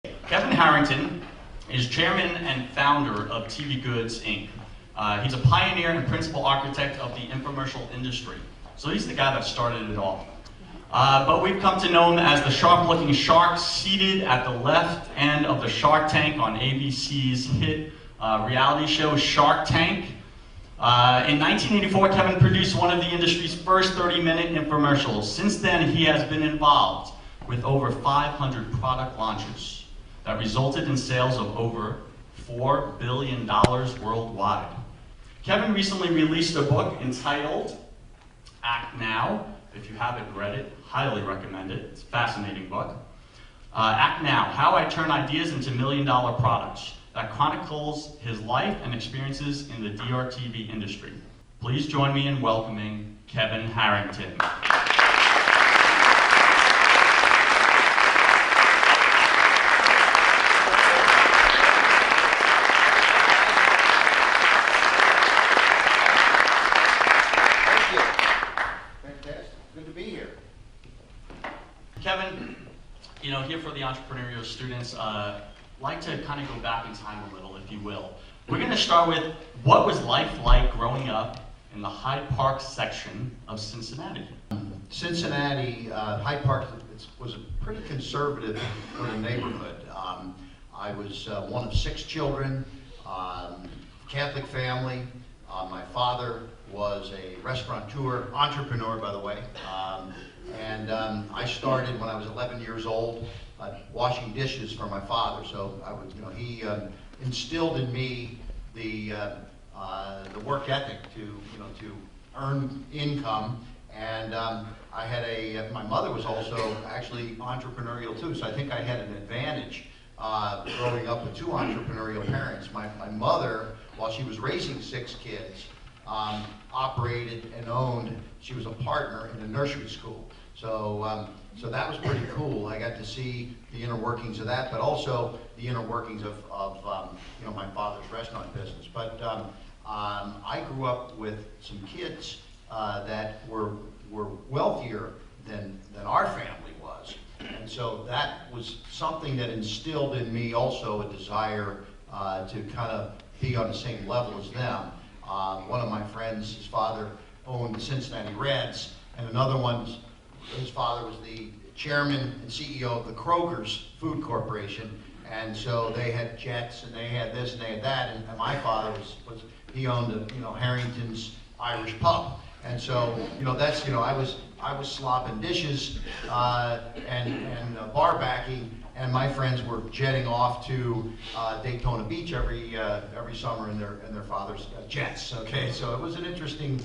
Kevin Harrington is chairman and founder of TV Goods, Inc. He's a pioneer and principal architect of the infomercial industry. So he's the guy that started it all. But we've come to know him as the sharp-looking shark seated at the left end of the Shark Tank on ABC's hit reality show Shark Tank. In 1984, Kevin produced one of the industry's first 30-minute infomercials. Since then, he has been involved with over 500 product launches that resulted in sales of over $4 billion worldwide. Kevin recently released a book entitled Act Now. If you haven't read it, highly recommend it. It's a fascinating book. Act Now, How I Turn Ideas into Million-Dollar Products, that chronicles his life and experiences in the DRTV industry. Please join me in welcoming Kevin Harrington. Kevin, here for the entrepreneurial students, like to kind of go back in time a little, if you will. We're going to start with, what was life like growing up in the Hyde Park section of Cincinnati? Cincinnati, Hyde Park was a pretty conservative little neighborhood. I was one of 6 children, Catholic family. My father was a restaurateur, entrepreneur, by the way. I started when I was 11 years old, washing dishes for my father. So I was, he instilled in me the work ethic to earn income. And I had my mother was also actually entrepreneurial too. So I think I had an advantage growing up with 2 entrepreneurial parents. My mother, while she was raising 6 kids, operated and owned. She was a partner in a nursery school. So that was pretty cool. I got to see the inner workings of that, but also the inner workings of my father's restaurant business. But I grew up with some kids that were wealthier than our family was, and so that was something that instilled in me also a desire to kind of be on the same level as them. One of my friends, his father owned the Cincinnati Reds, and another one, his father was the chairman and CEO of the Kroger's Food Corporation, and so they had jets and they had this and they had that, and my father he owned Harrington's Irish pub, and so that's I was slopping dishes and bar backing, and my friends were jetting off to Daytona Beach every summer in their father's jets. Okay, so it was an interesting.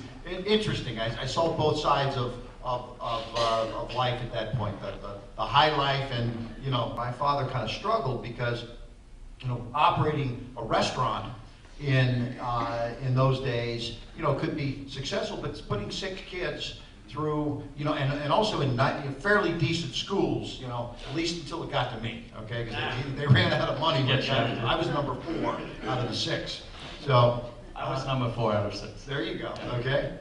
I saw both sides of life at that point, the high life, and my father kind of struggled because operating a restaurant in those days could be successful, but putting 6 kids through and also in fairly decent schools, at least until it got to me, okay, because they ran out of money. I was number 4 out of the 6, so I was number 4 out of 6. There you go. Okay.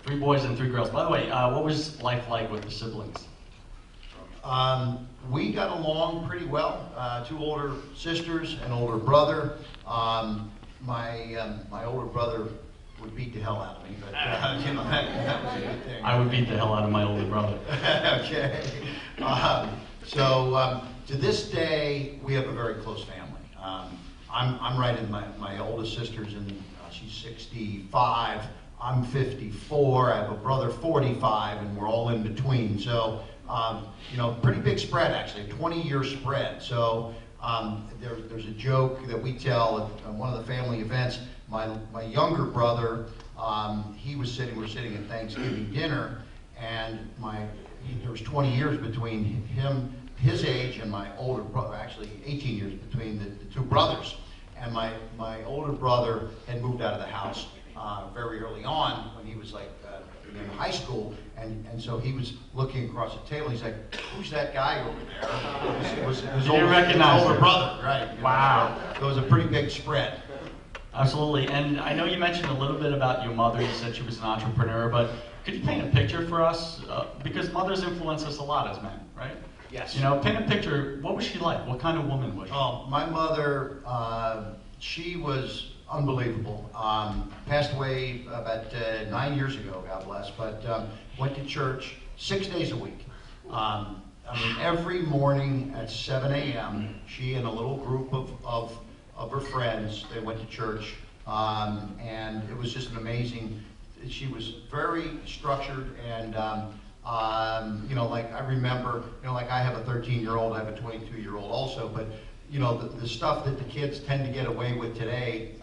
3 boys and 3 girls. By the way, what was life like with the siblings? We got along pretty well. 2 older sisters, an older brother. My older brother would beat the hell out of me, but that was a good thing. I would beat the hell out of my older brother. Okay. To this day, we have a very close family. I'm right in my oldest sister's, and she's 65. I'm 54, I have a brother 45, and we're all in between. So, pretty big spread actually, 20-year spread. So there's a joke that we tell at one of the family events. My younger brother, we're sitting at Thanksgiving dinner, and there was 20 years between his age, and my older brother, actually 18 years between the 2 brothers. And my older brother had moved out of the house very early on when he was in high school, and so he was looking across the table. He's like, "Who's that guy over there?" It was his older brother, right? Wow. So it was a pretty big spread. Absolutely, and I know you mentioned a little bit about your mother. You said she was an entrepreneur, but could you paint a picture for us? Because mothers influence us a lot as men, right? Yes. You know, paint a picture. What was she like? What kind of woman was she? Oh, my mother, she was unbelievable. Passed away about 9 years ago, God bless, but went to church 6 days a week. I mean, every morning at 7 a.m., she and a little group of her friends, they went to church, and it was just an amazing, she was very structured, and you know, like I remember, you know, like I have a 13-year-old, I have a 22-year-old also, but you know, the stuff that the kids tend to get away with today,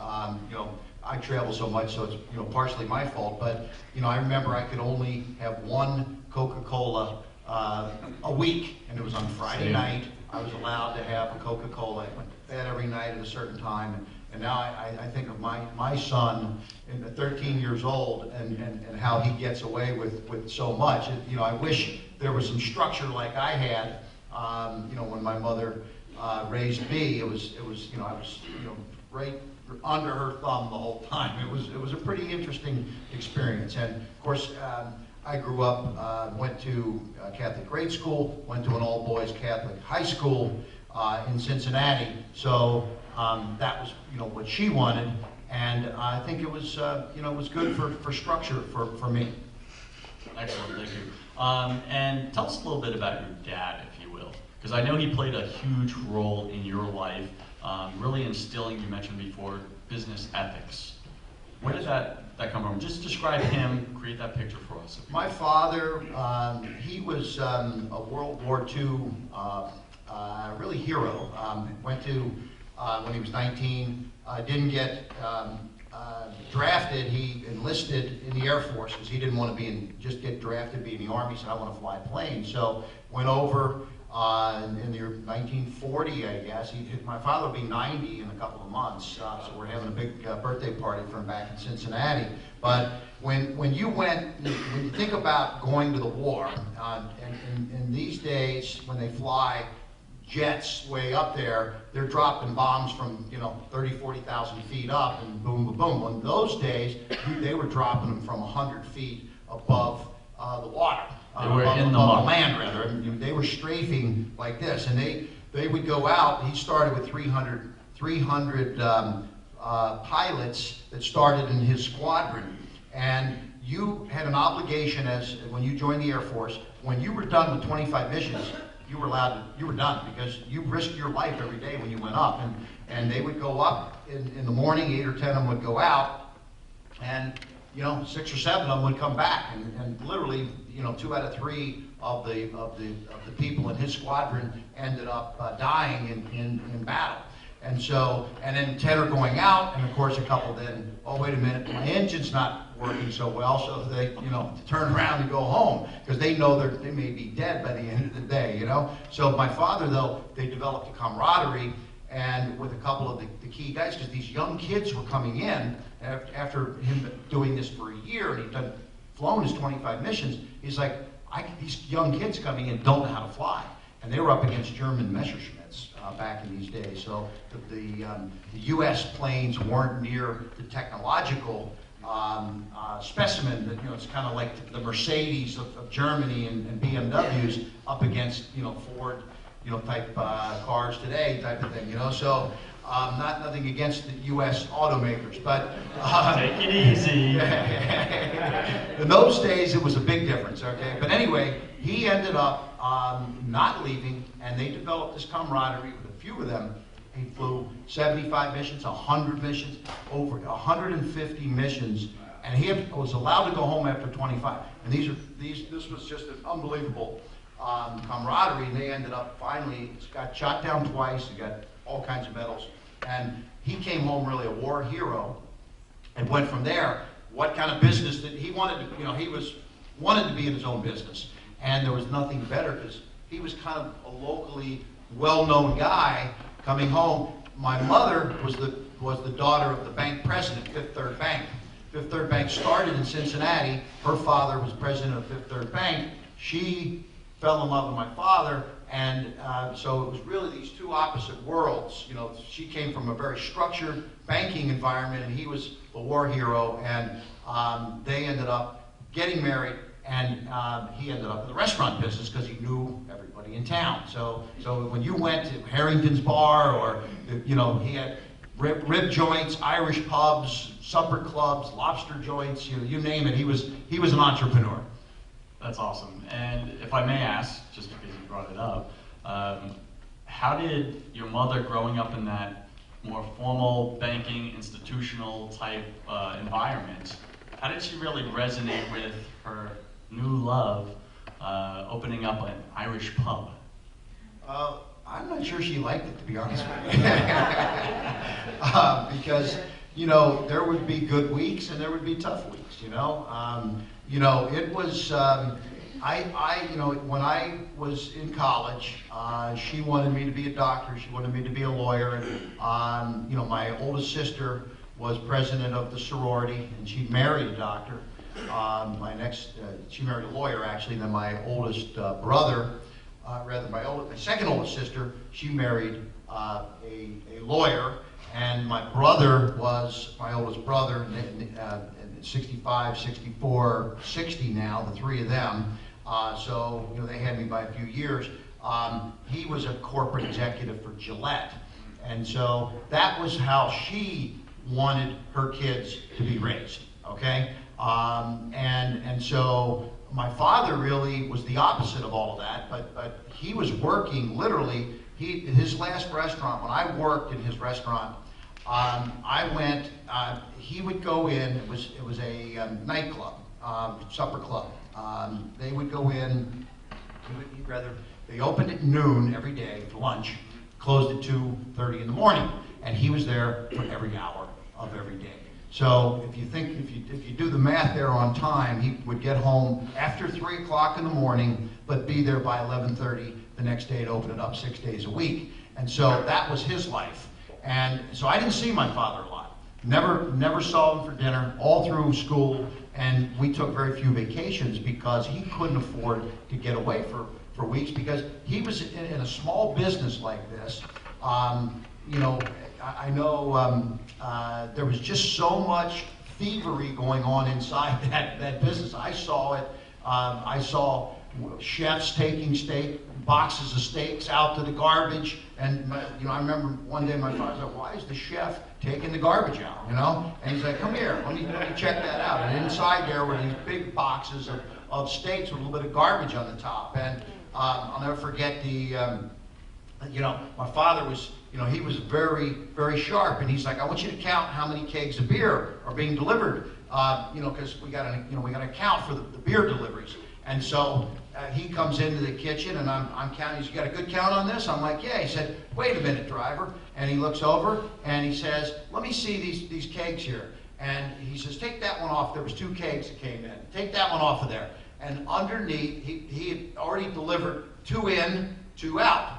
you know, I travel so much, so it's, you know, partially my fault, but you know, I remember I could only have one Coca-Cola a week, and it was on Friday night. I was allowed to have a Coca-Cola. I went to bed every night at a certain time, and now I think of my son, at 13 years old, and how he gets away with so much. And, you know, I wish there was some structure like I had. You know, when my mother raised me, it was you know, I was, you know, right under her thumb the whole time. It was a pretty interesting experience, and of course. I grew up, went to Catholic grade school, went to an all-boys Catholic high school in Cincinnati. So that was, you know, what she wanted, and I think it was, you know, it was good for structure for me. Excellent, thank you. And tell us a little bit about your dad, if you will, because I know he played a huge role in your life, really instilling, you mentioned before, business ethics. Where did that come from? Just describe him, create that picture for us. My father, he was a World War II really hero. Went to, when he was 19, didn't get drafted. He enlisted in the Air Force because he didn't want to just get drafted, be in the Army. He said, I want to fly planes. So went over in the year 1940, I guess. My father will be 90 in a couple of months, so we're having a big birthday party for him back in Cincinnati. But when you think about going to the war, and these days when they fly jets way up there, they're dropping bombs from, you know, 30, 40,000 feet up, and boom, boom, boom. In those days, they were dropping them from 100 feet above the water. They were in the land, rather. And they were strafing like this, and they would go out. He started with 300 pilots that started in his squadron, and you had an obligation as when you joined the Air Force. When you were done with 25 missions, you were done, because you risked your life every day when you went up, and they would go up in the morning. 8 or 10 of them would go out, and you know, 6 or 7 of them would come back, and literally, you know, 2 out of 3 of the people in his squadron ended up dying in battle. And so, and then 10 are going out, and of course a couple then, oh wait a minute, my engine's not working so well, so they, you know, turn around and go home, because they know they may be dead by the end of the day, you know. So my father, though, they developed a camaraderie, and with a couple of the key guys, because these young kids were coming in after him doing this for a year, and he'd flown his 25 missions. He's like, these young kids coming in don't know how to fly, and they were up against German Messerschmitts back in these days. So the U.S. planes weren't near the technological specimen that, you know, it's kind of like the Mercedes of Germany and BMWs up against, you know, Ford, you know, type cars today, type of thing, you know. So nothing against the U.S. automakers, but take it easy. In those days, it was a big difference. Okay, but anyway, he ended up not leaving, and they developed this camaraderie with a few of them. He flew 75 missions, 100 missions, over 150 missions, and he was allowed to go home after 25. And this was just an unbelievable camaraderie. And they ended up finally got shot down twice. He got all kinds of medals, and he came home really a war hero, and went from there. What kind of business that he wanted to, you know, wanted to be in his own business, and there was nothing better, because he was kind of a locally well-known guy coming home. My mother was the daughter of the bank president, Fifth Third Bank. Fifth Third Bank started in Cincinnati. Her father was president of Fifth Third Bank. She fell in love with my father, and so it was really these two opposite worlds. You know, she came from a very structured banking environment, and he was the war hero, and they ended up getting married And he ended up in the restaurant business because he knew everybody in town. So when you went to Harrington's Bar, or he had rib joints, Irish pubs, supper clubs, lobster joints, you name it. He was an entrepreneur. That's awesome. And if I may ask, just because you brought it up, how did your mother, growing up in that more formal banking, institutional type environment, how did she really resonate with her new love, opening up an Irish pub? I'm not sure she liked it, to be honest with you. Because, there would be good weeks and there would be tough weeks, it was, when I was in college, she wanted me to be a doctor, she wanted me to be a lawyer, and, my oldest sister was president of the sorority, and she married a doctor. She married a lawyer, actually, and then my oldest brother, my second oldest sister, she married a lawyer, and my brother was my oldest brother, 65, 64, 60 now, the three of them. So they had me by a few years. He was a corporate executive for Gillette, and so that was how she wanted her kids to be raised. Okay, and so my father really was the opposite of all of that, but he was working literally. His last restaurant, when I worked in his restaurant, I went. He would go in. It was a nightclub, supper club. They would go in. They opened at noon every day for lunch, closed at 2:30 in the morning, and he was there for every hour of every day. So if you do the math there on time, he would get home after 3 o'clock in the morning, but be there by 11:30 the next day to open it up 6 days a week. And so that was his life. And so I didn't see my father a lot. Never saw him for dinner all through school, and we took very few vacations because he couldn't afford to get away for weeks, because he was in a small business like this. I know there was just so much thievery going on inside that business. I saw it. I saw chefs taking boxes of steaks out to the garbage, and I remember one day my father said, "Why is the chef taking the garbage out?" And he's like, "Come here, let me check that out." And inside there were these big boxes of steaks with a little bit of garbage on the top. And I'll never forget my father was, he was very, very sharp, and he's like, "I want you to count how many kegs of beer are being delivered, because we got to account for the beer deliveries." And so he comes into the kitchen, and I'm counting. He's, "You got a good count on this?" I'm like, "Yeah." He said, "Wait a minute, driver." And he looks over and he says, "Let me see these kegs here." And he says, "Take that one off." There was 2 kegs that came in. "Take that one off of there." And underneath, he had already delivered 2 in, 2 out.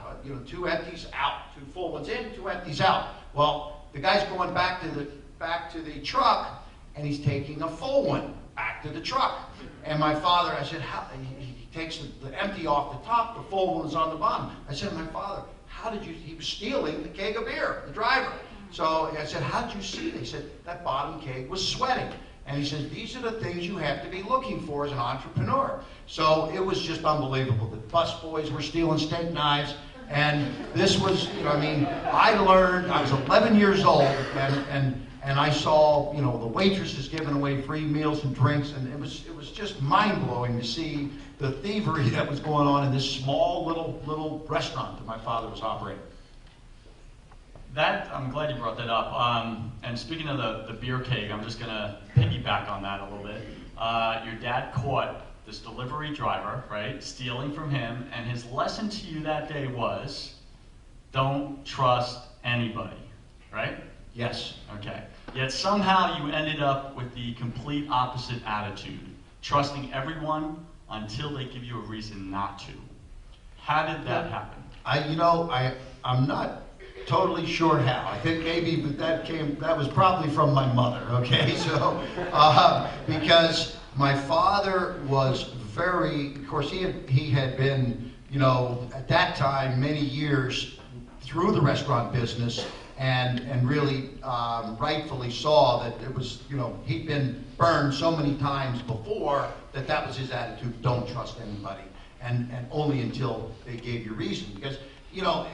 2 empties out, 2 full ones in, 2 empties out. Well, the guy's going back to the truck, and he's taking a full one back to the truck. And my father, I said, he takes the empty off the top, the full one's on the bottom. I said, "My father, he was stealing the keg of beer, the driver." So I said, "How did you see it?" He said, "That bottom keg was sweating." And he says, "These are the things you have to be looking for as an entrepreneur." So it was just unbelievable. The bus boys were stealing steak knives. And this was, I learned, I was 11 years old, and I saw, the waitresses giving away free meals and drinks, and it was just mind-blowing to see the thievery that was going on in this small little restaurant that my father was operating. I'm glad you brought that up. And speaking of the beer keg, I'm just going to piggyback on that a little bit. Your dad caught this delivery driver, right, stealing from him, and his lesson to you that day was, don't trust anybody, right? Yes. Okay. Yet somehow you ended up with the complete opposite attitude, trusting everyone until they give you a reason not to. How did that happen? I'm not totally sure how. I think maybe that was probably from my mother, okay? So, because my father was of course, he had been, at that time, many years through the restaurant business, and really rightfully saw that it was, he'd been burned so many times before that was his attitude, don't trust anybody, and only until they gave you reason. Because, you know,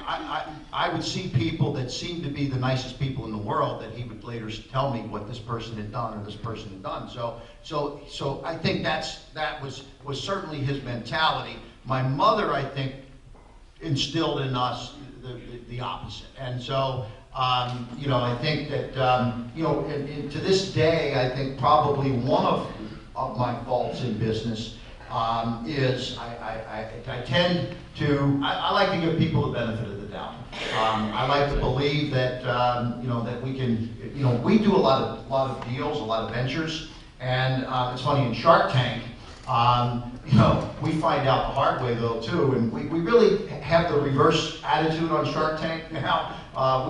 I would see people that seemed to be the nicest people in the world that he would later tell me what this person had done or this person had done. So I think that was certainly his mentality. My mother, I think, instilled in us the opposite. And so, you know, I think that, you know, and to this day, I think probably one of my faults in business is I tend to, I like to give people the benefit of the doubt. I like to believe that, you know, that we can, you know, we do a lot of deals, a lot of ventures, and it's funny, in Shark Tank, you know, we find out the hard way though too, and we really have the reverse attitude on Shark Tank now.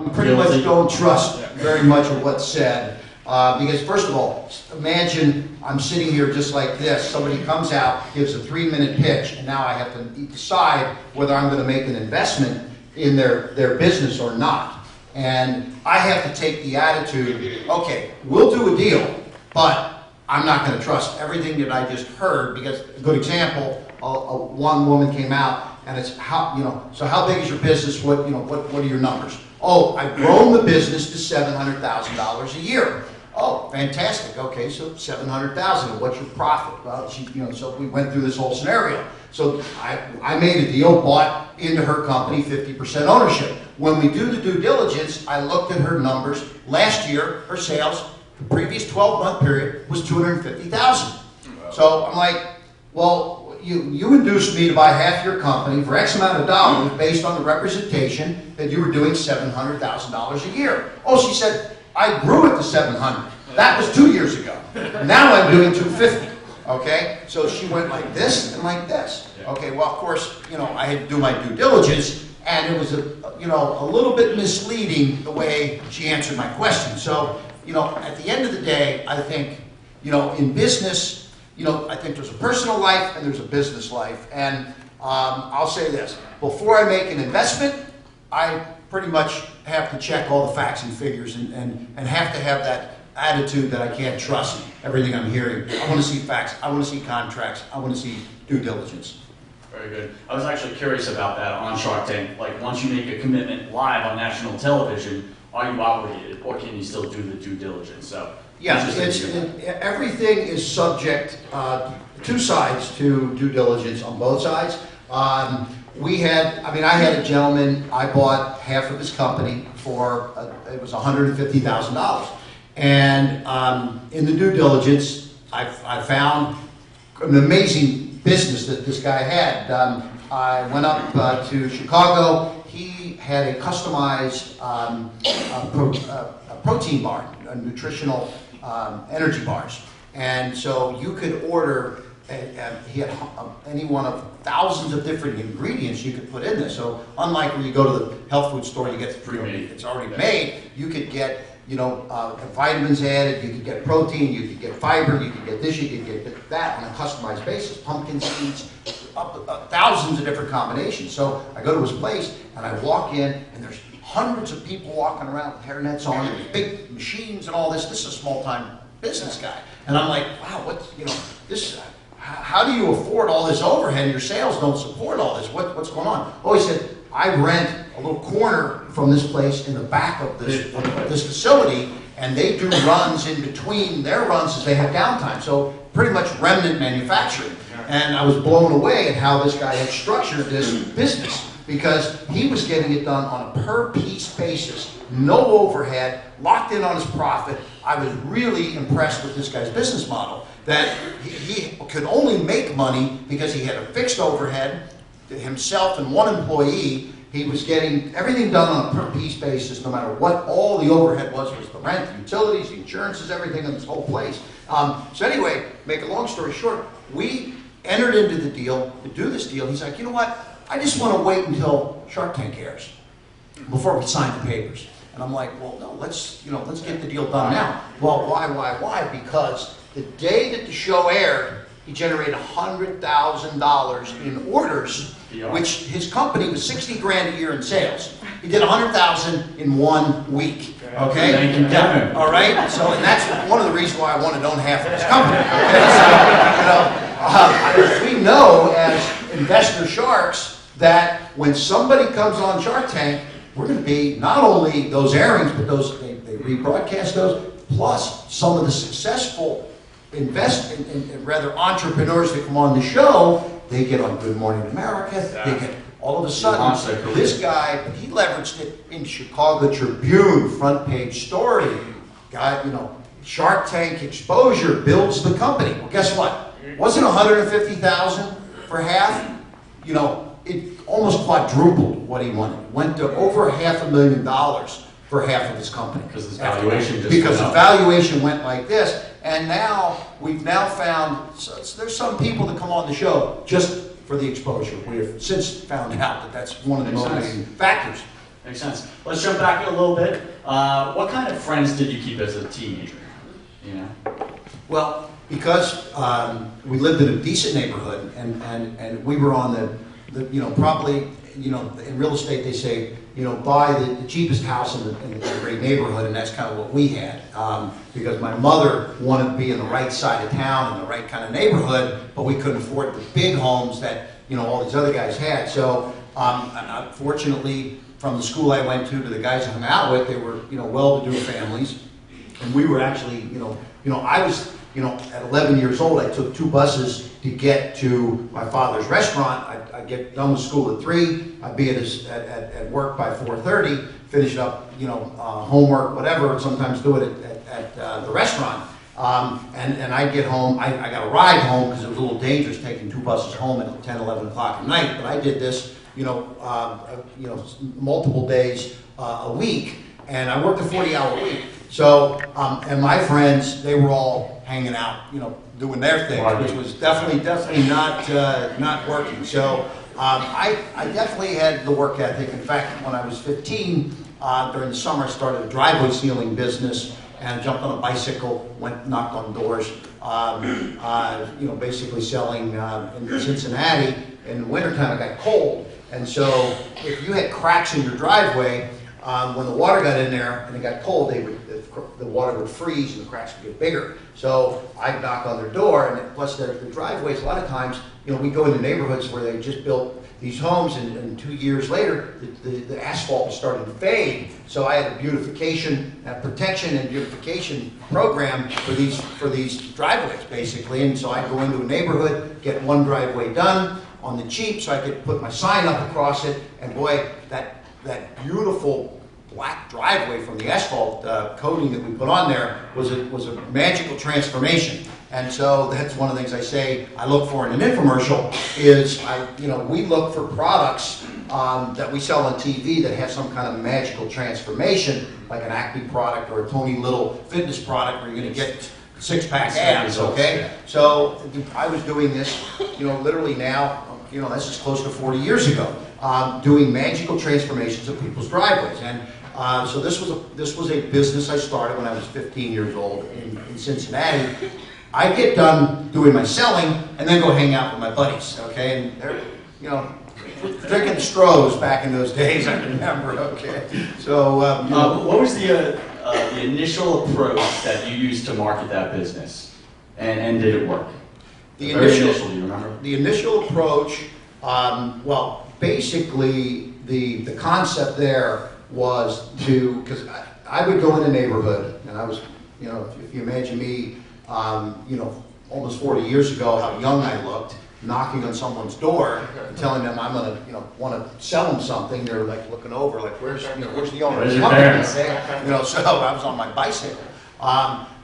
We pretty much don't trust very much of what's said. Because first of all, imagine I'm sitting here just like this, somebody comes out, gives a 3-minute pitch, and now I have to decide whether I'm going to make an investment in their business or not. And I have to take the attitude, okay, we'll do a deal, but I'm not going to trust everything that I just heard. Because a good example, one woman came out and it's, how, you know, so how big is your business? What, you know, what are your numbers? Oh, I've grown the business to $700,000 a year. Oh, fantastic. Okay, so $700,000. What's your profit? Well, she, you know, so we went through this whole scenario. So I made a deal, bought into her company 50% ownership. When we do the due diligence, I looked at her numbers. Last year, her sales, the previous 12-month period, was $250,000. So I'm like, well, you induced me to buy half your company for X amount of dollars based on the representation that you were doing $700,000 a year. Oh, she said, I grew it to 700. That was 2 years ago. Now I'm doing 250. Okay, so she went like this and like this. Okay, well, of course, you know, I had to do my due diligence, and it was a little bit misleading the way she answered my question. So, you know, at the end of the day, I think, you know, in business, you know, I think there's a personal life and there's a business life. And I'll say this, before I make an investment, I pretty much have to check all the facts and figures and have to have that attitude that I can't trust everything I'm hearing. I want to see facts, I want to see contracts, I want to see due diligence. Very good. I was actually curious about that on Shark Tank. Like, once you make a commitment live on national television, are you obligated, or can you still do the due diligence? So, yeah, everything is subject, two sides to due diligence on both sides. I had a gentleman, I bought half of his company for, it was $150,000. And in the due diligence, I found an amazing business that this guy had. I went up to Chicago. He had a customized protein bar, nutritional energy bars. And so you could order, he had any one of thousands of different ingredients you could put in this. So unlike when you go to the health food store, you get it's already made, you could get, you know, vitamins added, you could get protein, you could get fiber, you could get this, you could get that on a customized basis, pumpkin seeds, thousands of different combinations. So I go to his place and I walk in and there's hundreds of people walking around with hairnets on and big machines and all this. This is a small-time business guy. And I'm like, wow, what's, you know, this, how do you afford all this overhead? Your sales don't support all this. What's going on? Oh, he said, I rent a little corner from this place in the back of this facility, and they do runs in between their runs as they have downtime. So pretty much remnant manufacturing. And I was blown away at how this guy had structured this business, because he was getting it done on a per piece basis, no overhead, locked in on his profit. I was really impressed with this guy's business model, that he could only make money because he had a fixed overhead, himself and one employee. He was getting everything done on a per piece basis, no matter what all the overhead was the rent, the utilities, the insurances, everything in this whole place. So anyway, make a long story short, we entered into the deal, to do this deal. He's like, you know what, I just want to wait until Shark Tank airs before we sign the papers. And I'm like, well, no, let's get the deal done now. Well, why? Because the day that the show aired, he generated $100,000 in orders, which his company was $60 grand a year in sales. He did 100,000 in 1 week. Okay. Thank you, Kevin. All right. So, and that's one of the reasons why I want to own half of this company. Okay? So, we know as investor sharks that when somebody comes on Shark Tank, we're going to be not only those airings, but those they rebroadcast those, plus some of the successful rather entrepreneurs that come on the show. They get on Good Morning America. They get all of a sudden this guy, he leveraged it in Chicago Tribune front page story. Got Shark Tank exposure builds the company. Well, guess what? Wasn't 150,000 for half? It almost quadrupled what he wanted. Went to over $500,000 for half of his company. Because his valuation just because the valuation went like this. And now, we've now found, there's some people that come on the show just for the exposure. We have since found out that that's one of the motivating factors. Makes sense. Let's jump back a little bit. What kind of friends did you keep as a teenager? Well, because we lived in a decent neighborhood, and we were on the probably, in real estate they say, buy the cheapest house in a great neighborhood, and that's kind of what we had. Because my mother wanted to be in the right side of town, in the right kind of neighborhood, but we couldn't afford the big homes that, all these other guys had. So, fortunately, from the school I went to the guys I hung out with, they were, well-to-do families. And we were actually, I was, at 11 years old, I took 2 buses to get to my father's restaurant. I'd get done with school at 3. I'd be at work by 4:30, finish up, homework, whatever, and sometimes do it at the restaurant. And I'd get home. I got a ride home because it was a little dangerous taking 2 buses home at 10, 11 o'clock at night. But I did this, multiple days a week, and I worked a 40-hour week. So, and my friends, they were all hanging out, doing their thing, which was definitely not working. So, I definitely had the work ethic. In fact, when I was 15, during the summer, I started a driveway sealing business and jumped on a bicycle, knocked on doors, basically selling in Cincinnati. In the wintertime, it got cold. And so if you had cracks in your driveway, when the water got in there and it got cold, the water would freeze and the cracks would get bigger. So I'd knock on their door, and plus the driveways, a lot of times, we go into neighborhoods where they just built these homes, and 2 years later, the asphalt was starting to fade. So I had a beautification, protection and beautification program for these driveways, basically. And so I'd go into a neighborhood, get one driveway done on the cheap, so I could put my sign up across it, and boy, that beautiful black driveway from the asphalt coating that we put on there was a magical transformation. And so that's one of the things I say I look for in an infomercial is we look for products that we sell on TV that have some kind of magical transformation, like an Acme product or a Tony Little fitness product where you're going to get six-pack abs, okay? So I was doing this, literally now, this is close to 40 years ago, doing magical transformations of people's driveways. And so this was a business I started when I was 15 years old in Cincinnati. I'd get done doing my selling and then go hang out with my buddies, okay? And they're, drinking Strohs back in those days, I remember, okay? So, what was the initial approach that you used to market that business? And did it work? The initial, do you remember? The initial approach, well, basically the concept there was because I would go in a neighborhood, and I was, if you imagine me, almost 40 years ago, how young I looked, knocking on someone's door and telling them I'm gonna, want to sell them something. They're like looking over, like, where's the owner of the company? So I was on my bicycle.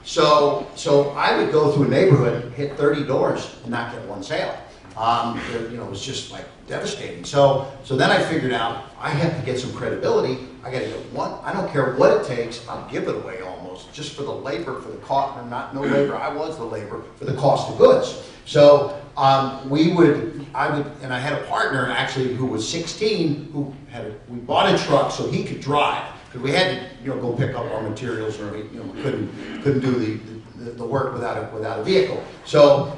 So I would go through a neighborhood, hit 30 doors, and not get one sale. It was just like devastating. So then I figured out I have to get some credibility. I got to get one. I don't care what it takes. I'll give it away almost just for the labor, for the cost. No labor. I was the labor for the cost of goods. So I would, and I had a partner actually who was 16 we bought a truck so he could drive because we had to go pick up our materials or we couldn't do the work without a vehicle. So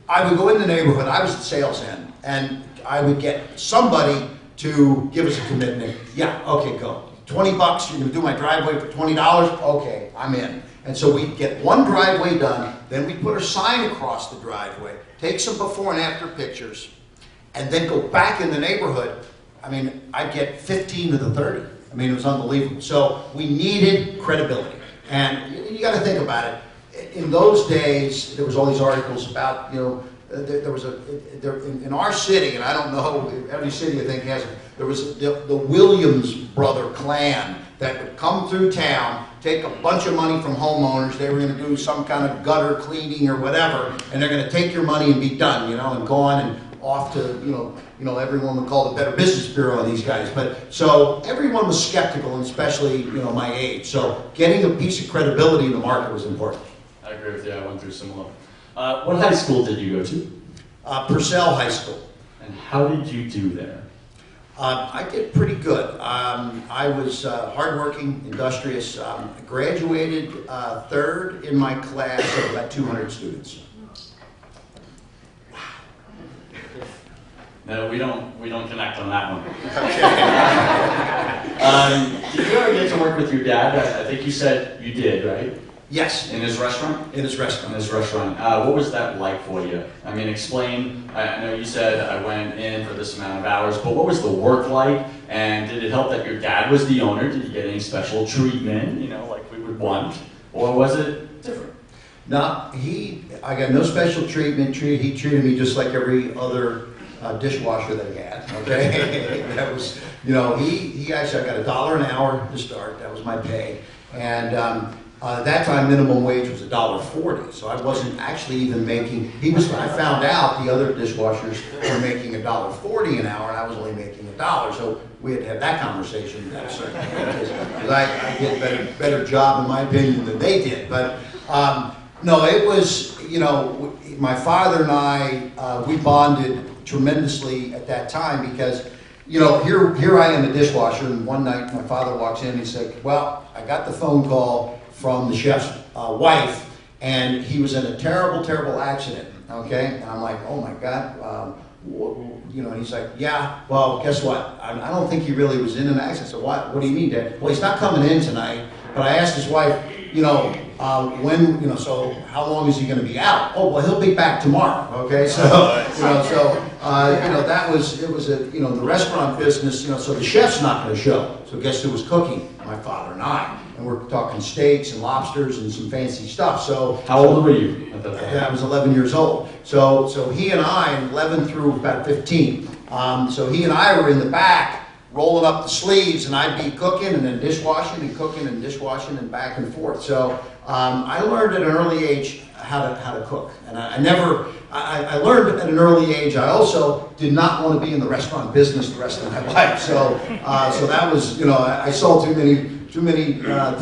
I would go in the neighborhood. I was the sales end, and I would get somebody to give us a commitment. Yeah, okay, go. $20, you're gonna do my driveway for $20? Okay, I'm in. And so we'd get one driveway done, then we'd put a sign across the driveway, take some before and after pictures, and then go back in the neighborhood. I mean, I'd get 15 to the 30. I mean, it was unbelievable. So we needed credibility. And you got to think about it. In those days, there was all these articles about, you know, there was in our city, and I don't know, every city I think has it, there was the Williams brother clan that would come through town, take a bunch of money from homeowners. They were going to do some kind of gutter cleaning or whatever, and they're going to take your money and be done, you know, and go on and off to, you know, everyone would call the Better Business Bureau on these guys. But so everyone was skeptical, and especially, you know, my age. So getting a piece of credibility in the market was important. I agree with you. I went through similar. What high school did you go to? Purcell High School. And how did you do there? I did pretty good. I was hardworking, industrious. Graduated third in my class of about 200 students. No, we don't connect on that one. Did you ever get to work with your dad? I think you said you did, right? Yes. In his restaurant? In his restaurant. In his restaurant. What was that like for you? I mean, explain. I know you said I went in for this amount of hours, but what was the work like? And did it help that your dad was the owner? Did you get any special treatment, you know, like we would want? Or was it different? No, I got no special treatment. He treated me just like every other dishwasher that he had, okay? That was, you know, he actually, I got $1 an hour to start. That was my pay. And at that time, minimum wage was $1.40, so I wasn't actually even making, I found out the other dishwashers were making $1.40 an hour, and I was only making $1, so we had to have that conversation at a certain point, because I did a better job, in my opinion, than they did. But no, it was, you know, my father and I, we bonded tremendously at that time, because, you know, here I am, a dishwasher, and one night my father walks in and he said, well, I got the phone call from the chef's wife, and he was in a terrible, terrible accident, okay? And I'm like, oh my God, you know, and he's like, yeah, well, guess what? I don't think he really was in an accident. So what do you mean, Dad? Well, he's not coming in tonight, but I asked his wife, you know, when, you know, so how long is he going to be out? Oh, well, he'll be back tomorrow, okay? So, you know, that was, it was a, you know, the restaurant business, you know, so the chef's not going to show. So guess who was cooking? My father and I. And we're talking steaks and lobsters and some fancy stuff. So how old were you at that time? I was 11 years old. So he and I, 11 through about 15. So he and I were in the back, rolling up the sleeves, and I'd be cooking and then dishwashing and cooking and dishwashing and back and forth. So I learned at an early age how to cook, and I learned at an early age. I also did not want to be in the restaurant business the rest of my life. So that was, you know, I saw too many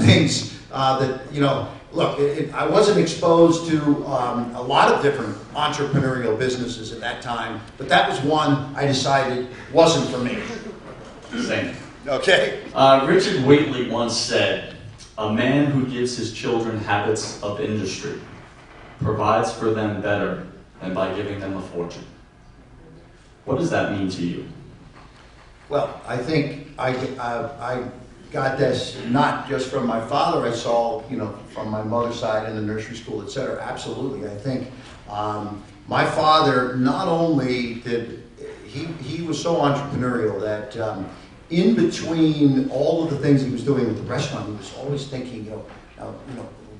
things that, you know. Look, I wasn't exposed to a lot of different entrepreneurial businesses at that time, but that was one I decided wasn't for me. Same. Okay. Richard Whately once said, "A man who gives his children habits of industry provides for them better than by giving them a fortune." What does that mean to you? Well, I think I got this not just from my father. I saw, you know, from my mother's side in the nursery school, etc. Absolutely. I think my father, not only did he was so entrepreneurial that in between all of the things he was doing with the restaurant, he was always thinking, you know,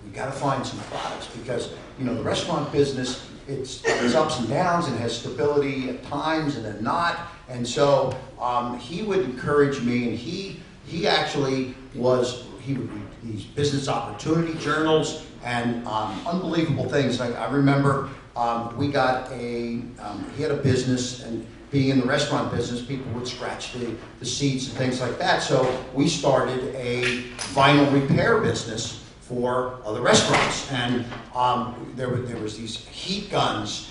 we got to find some products, because, you know, the restaurant business, it's ups and downs and has stability at times and then not. And so he would encourage me, and he actually he would read these business opportunity journals and unbelievable things. I remember we got he had a business, and being in the restaurant business, people would scratch the seats and things like that. So we started a vinyl repair business for other restaurants, and there was these heat guns.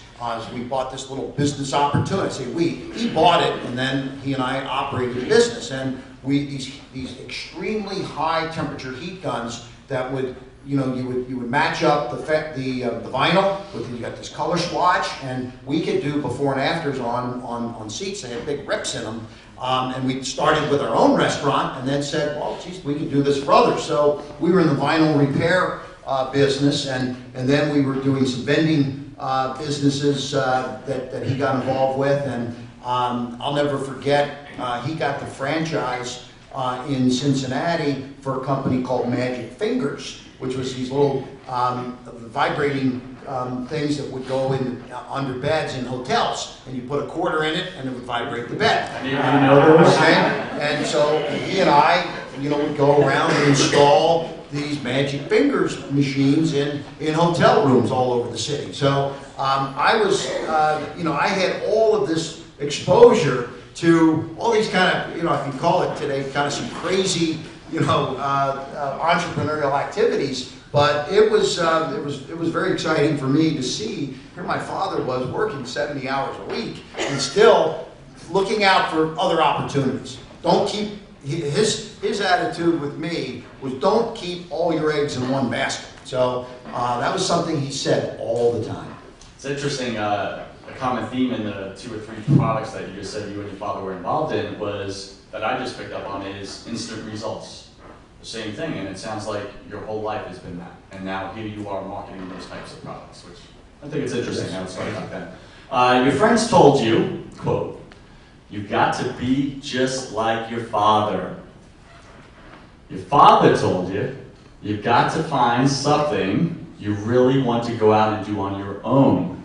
We bought this little business opportunity. I say he bought it, and then he and I operated the business. And these extremely high temperature heat guns that would, you know, you would match up the vinyl with, you got this color swatch, and we could do before and afters on seats. They had big rips in them, And we started with our own restaurant and then said, well, geez, we could do this for others. So we were in the vinyl repair business, and then we were doing some vending businesses that he got involved with. And I'll never forget, he got the franchise in Cincinnati for a company called Magic Fingers, which was these little vibrating things that would go in under beds in hotels, and you put a quarter in it and it would vibrate the bed. You know those? Okay? And so he and I, would go around and install these Magic Fingers machines in hotel rooms all over the city. So I was, I had all of this exposure to all these kind of, if you call it today, kind of some crazy, entrepreneurial activities. But it was very exciting for me to see. Here my father was working 70 hours a week and still looking out for other opportunities. Don't keep, his attitude with me was don't keep all your eggs in one basket. So that was something he said all the time. It's interesting, a common theme in the 2 or 3 products that you just said you and your father were involved in was, that I just picked up on, is instant results. The same thing, and it sounds like your whole life has been that. And now here you are marketing those types of products, which I think it's interesting how it started like that. Your friends told you, quote, "You got to be just like your father." Your father told you, "You've got to find something you really want to go out and do on your own."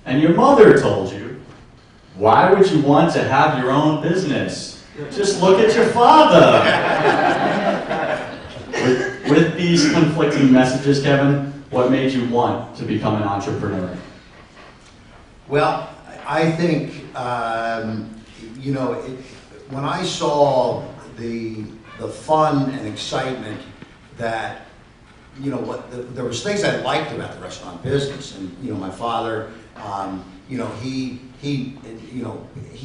And your mother told you, "Why would you want to have your own business? Just look at your father." With these conflicting messages, Kevin, what made you want to become an entrepreneur? Well, I think, when I saw the fun and excitement that, there was things I liked about the restaurant business, and my father, he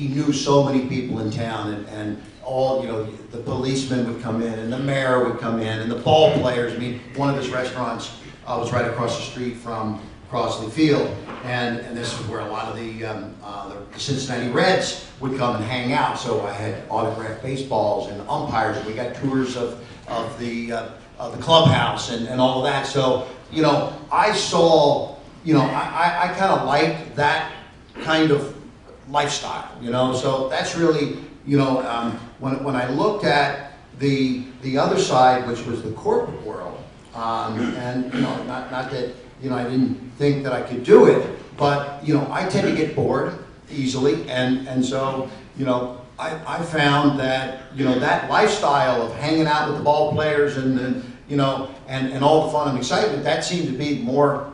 knew so many people in town, and all, the policemen would come in, and the mayor would come in, and the ball players. I mean, one of his restaurants was right across the street from Crossley Field, and this is where a lot of the Cincinnati Reds would come and hang out. So I had autographed baseballs and umpires, and we got tours of the clubhouse and all of that. So, I saw, I kind of liked that kind of lifestyle, so that's really, when I looked at the other side, which was the corporate world, and, not that, I didn't think that I could do it, but, I tend to get bored easily, and so, I found that, that lifestyle of hanging out with the ball players and all the fun and excitement, that seemed to be more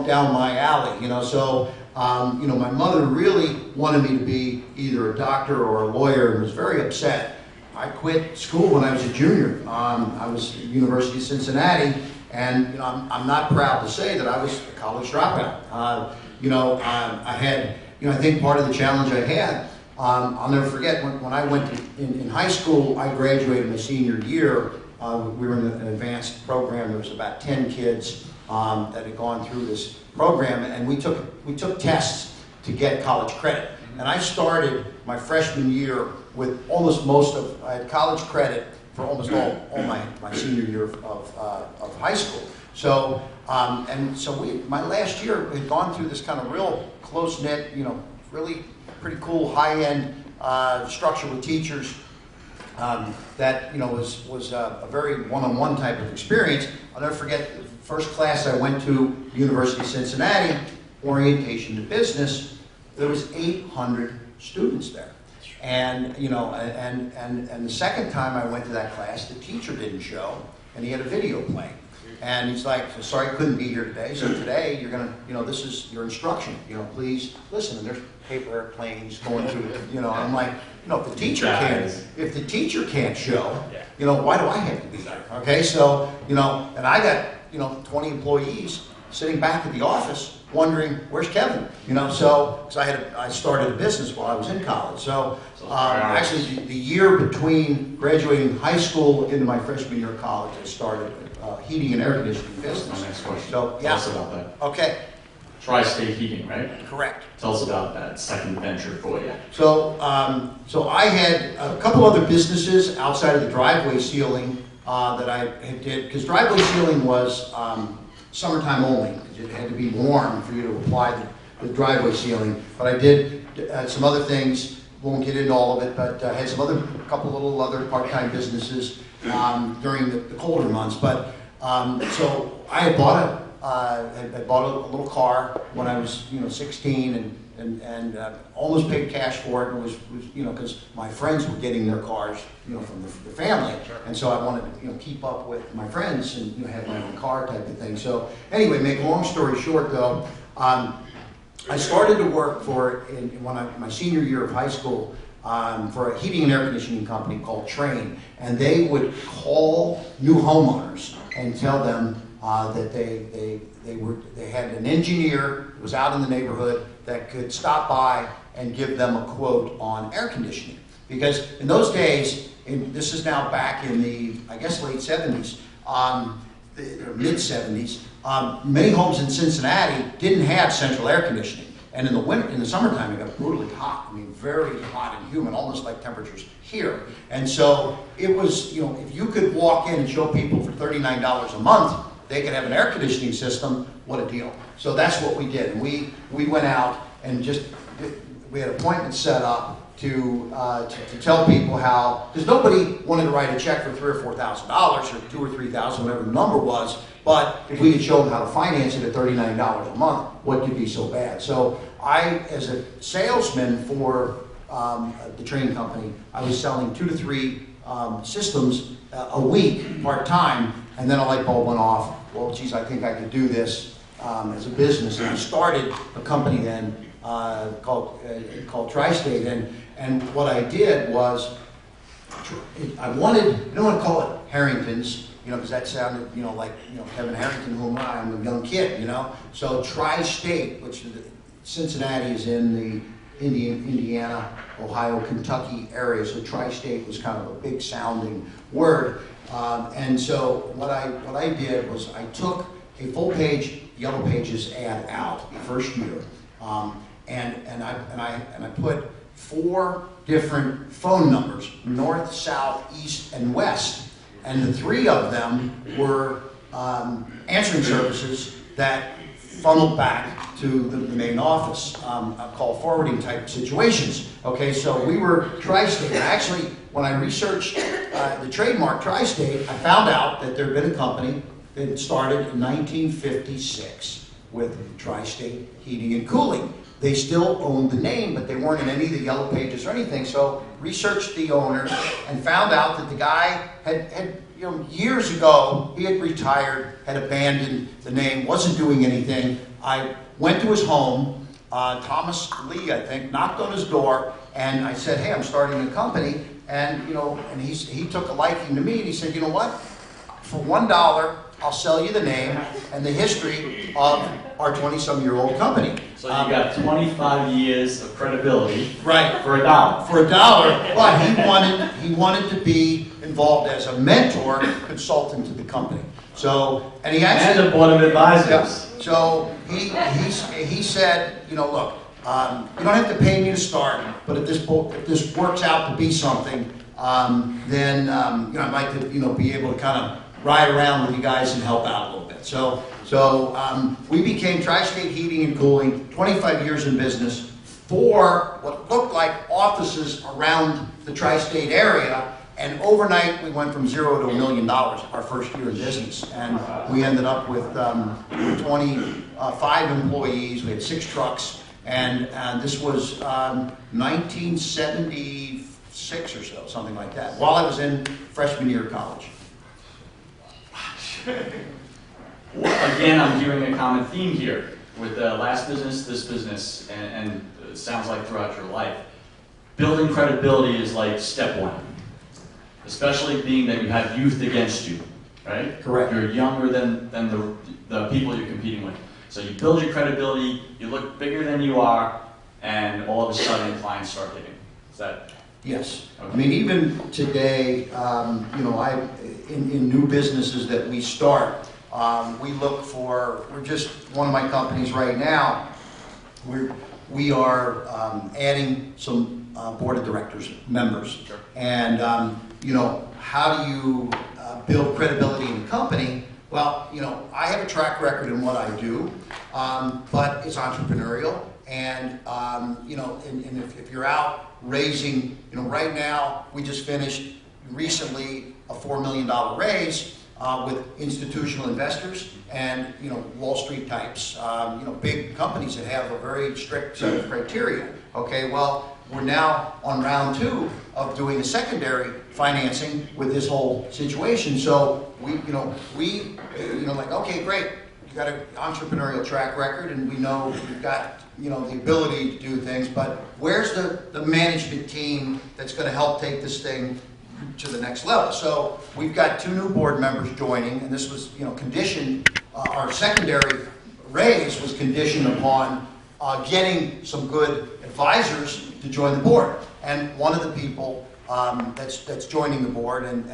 down my alley, so, my mother really wanted me to be either a doctor or a lawyer and was very upset. I quit school when I was a junior. I was at the University of Cincinnati, and I'm not proud to say that I was a college dropout. I had, I think part of the challenge I had, I'll never forget when I went in high school, I graduated my senior year. We were in an advanced program. There was about 10 kids that had gone through this program, and we took tests to get college credit. And I started my freshman year with I had college credit for almost all my senior year of high school. So, my last year had gone through this kind of real close-knit, really pretty cool high-end structure with teachers that, was a very one-on-one type of experience. I'll never forget the first class I went to, University of Cincinnati, orientation to business. There was 800 students there. And, and the second time I went to that class, the teacher didn't show, and he had a video playing. And he's like, "Sorry, I couldn't be here today. So today you're gonna, this is your instruction. Please listen." And there's paper airplanes going through. I'm like, if the teacher can't show, why do I have to be there? Okay, so and I got 20 employees sitting back at the office wondering, where's Kevin? Because I started a business while I was in college. So actually, the year between graduating high school into my freshman year of college, I started heating and air conditioning business. My next question. So, yeah. Tell us about that. Okay. Tri-State Heating, right? Correct. Tell us about that second venture for you. So, so I had a couple other businesses outside of the driveway sealing that I did, because driveway sealing was summertime only, because it had to be warm for you to apply the driveway sealing. But I did some other things, won't get into all of it, but I had some other, couple little other part-time businesses during the colder months. But so I had bought I bought a little car when I was 16 and almost paid cash for it. And it was because my friends were getting their cars from the family, and so I wanted to keep up with my friends and have my own car type of thing. So anyway, make a long story short though, I started to work for my senior year of high school for a heating and air conditioning company called Train, and they would call new homeowners and tell them that they had an engineer who was out in the neighborhood that could stop by and give them a quote on air conditioning. Because in those days, this is now back in the, I guess, late 70s, or mid 70s, many homes in Cincinnati didn't have central air conditioning. And in the winter, in the summertime, it got brutally hot. I mean, very hot and humid, almost like temperatures here. And so it was, if you could walk in and show people for $39 a month, they could have an air conditioning system, what a deal. So that's what we did. And we went out and we had appointments set up to tell people how, because nobody wanted to write a check for $3,000 or $4,000 or $2,000 or $3,000, whatever the number was. But if we could show them how to finance it at $39 a month, what could be so bad? So I, as a salesman for the Train company, I was selling 2 to 3 systems a week, part-time, and then a light bulb went off. Well, geez, I think I could do this as a business. And I started a company then called Tri-State. And what I did was, I don't want to call it Harrington's, because that sounded, like, Kevin Harrington, who am I? I'm a young kid, So Tri-State, which Cincinnati is in the Indiana, Ohio, Kentucky area, so Tri-State was kind of a big sounding word. And so what I did was I took a full page Yellow Pages ad out the first year, and I put 4 different phone numbers: north, south, east, and west. And the 3 of them were answering services that funneled back to the main office, call forwarding type situations. Okay, so we were Tri-State. Actually, when I researched the trademark Tri-State, I found out that there had been a company that started in 1956 with Tri-State Heating and Cooling. They still owned the name, but they weren't in any of the Yellow Pages or anything. So researched the owner and found out that the guy had years ago, he had retired, had abandoned the name, wasn't doing anything. I went to his home, Thomas Lee, I think, knocked on his door, and I said, hey, I'm starting a company. And, and he took a liking to me, and he said, you know what? For $1, I'll sell you the name and the history of our 20-some-year-old company. So you got 25 years of credibility, right? For $1. For $1, but he wanted to be involved as a mentor consultant to the company. So, and he actually and the board of advisors. Yeah, so he said, look, you don't have to pay me to start, but if this works out to be something, then I'd like to be able to kind of ride around with you guys and help out a little bit. So we became Tri-State Heating and Cooling, 25 years in business, 4 what looked like offices around the Tri-State area, and overnight we went from 0 to $1 million our first year in business. And we ended up with 25 employees, we had 6 trucks, and this was 1976 or so, something like that, while I was in freshman year of college. Again, I'm hearing a common theme here with the last business, this business, and it sounds like throughout your life. Building credibility is like step 1, especially being that you have youth against you, right? Correct. You're younger than the people you're competing with. So you build your credibility, you look bigger than you are, and all of a sudden clients start hitting. Is that? Yes. Okay. I mean, even today, in new businesses that we start, We look for, we're just, one of my companies right now, we are adding some board of directors members. Sure. And, you know, how do you build credibility in the company? Well, you know, I have a track record in what I do, but it's entrepreneurial. And, you know, and if you're out raising, you know, right now, we just finished recently a $4 million raise with institutional investors and, you know, Wall Street types, you know, big companies that have a very strict set of criteria. Okay, well, we're now on round 2 of doing a secondary financing with this whole situation. So we, like, okay, great, you got an entrepreneurial track record, and we know you've got, you know, the ability to do things, but where's the management team that's going to help take this thing to the next level? So we've got 2 new board members joining, and this was, you know, conditioned, our secondary raise was conditioned upon getting some good advisors to join the board. And one of the people that's joining the board, and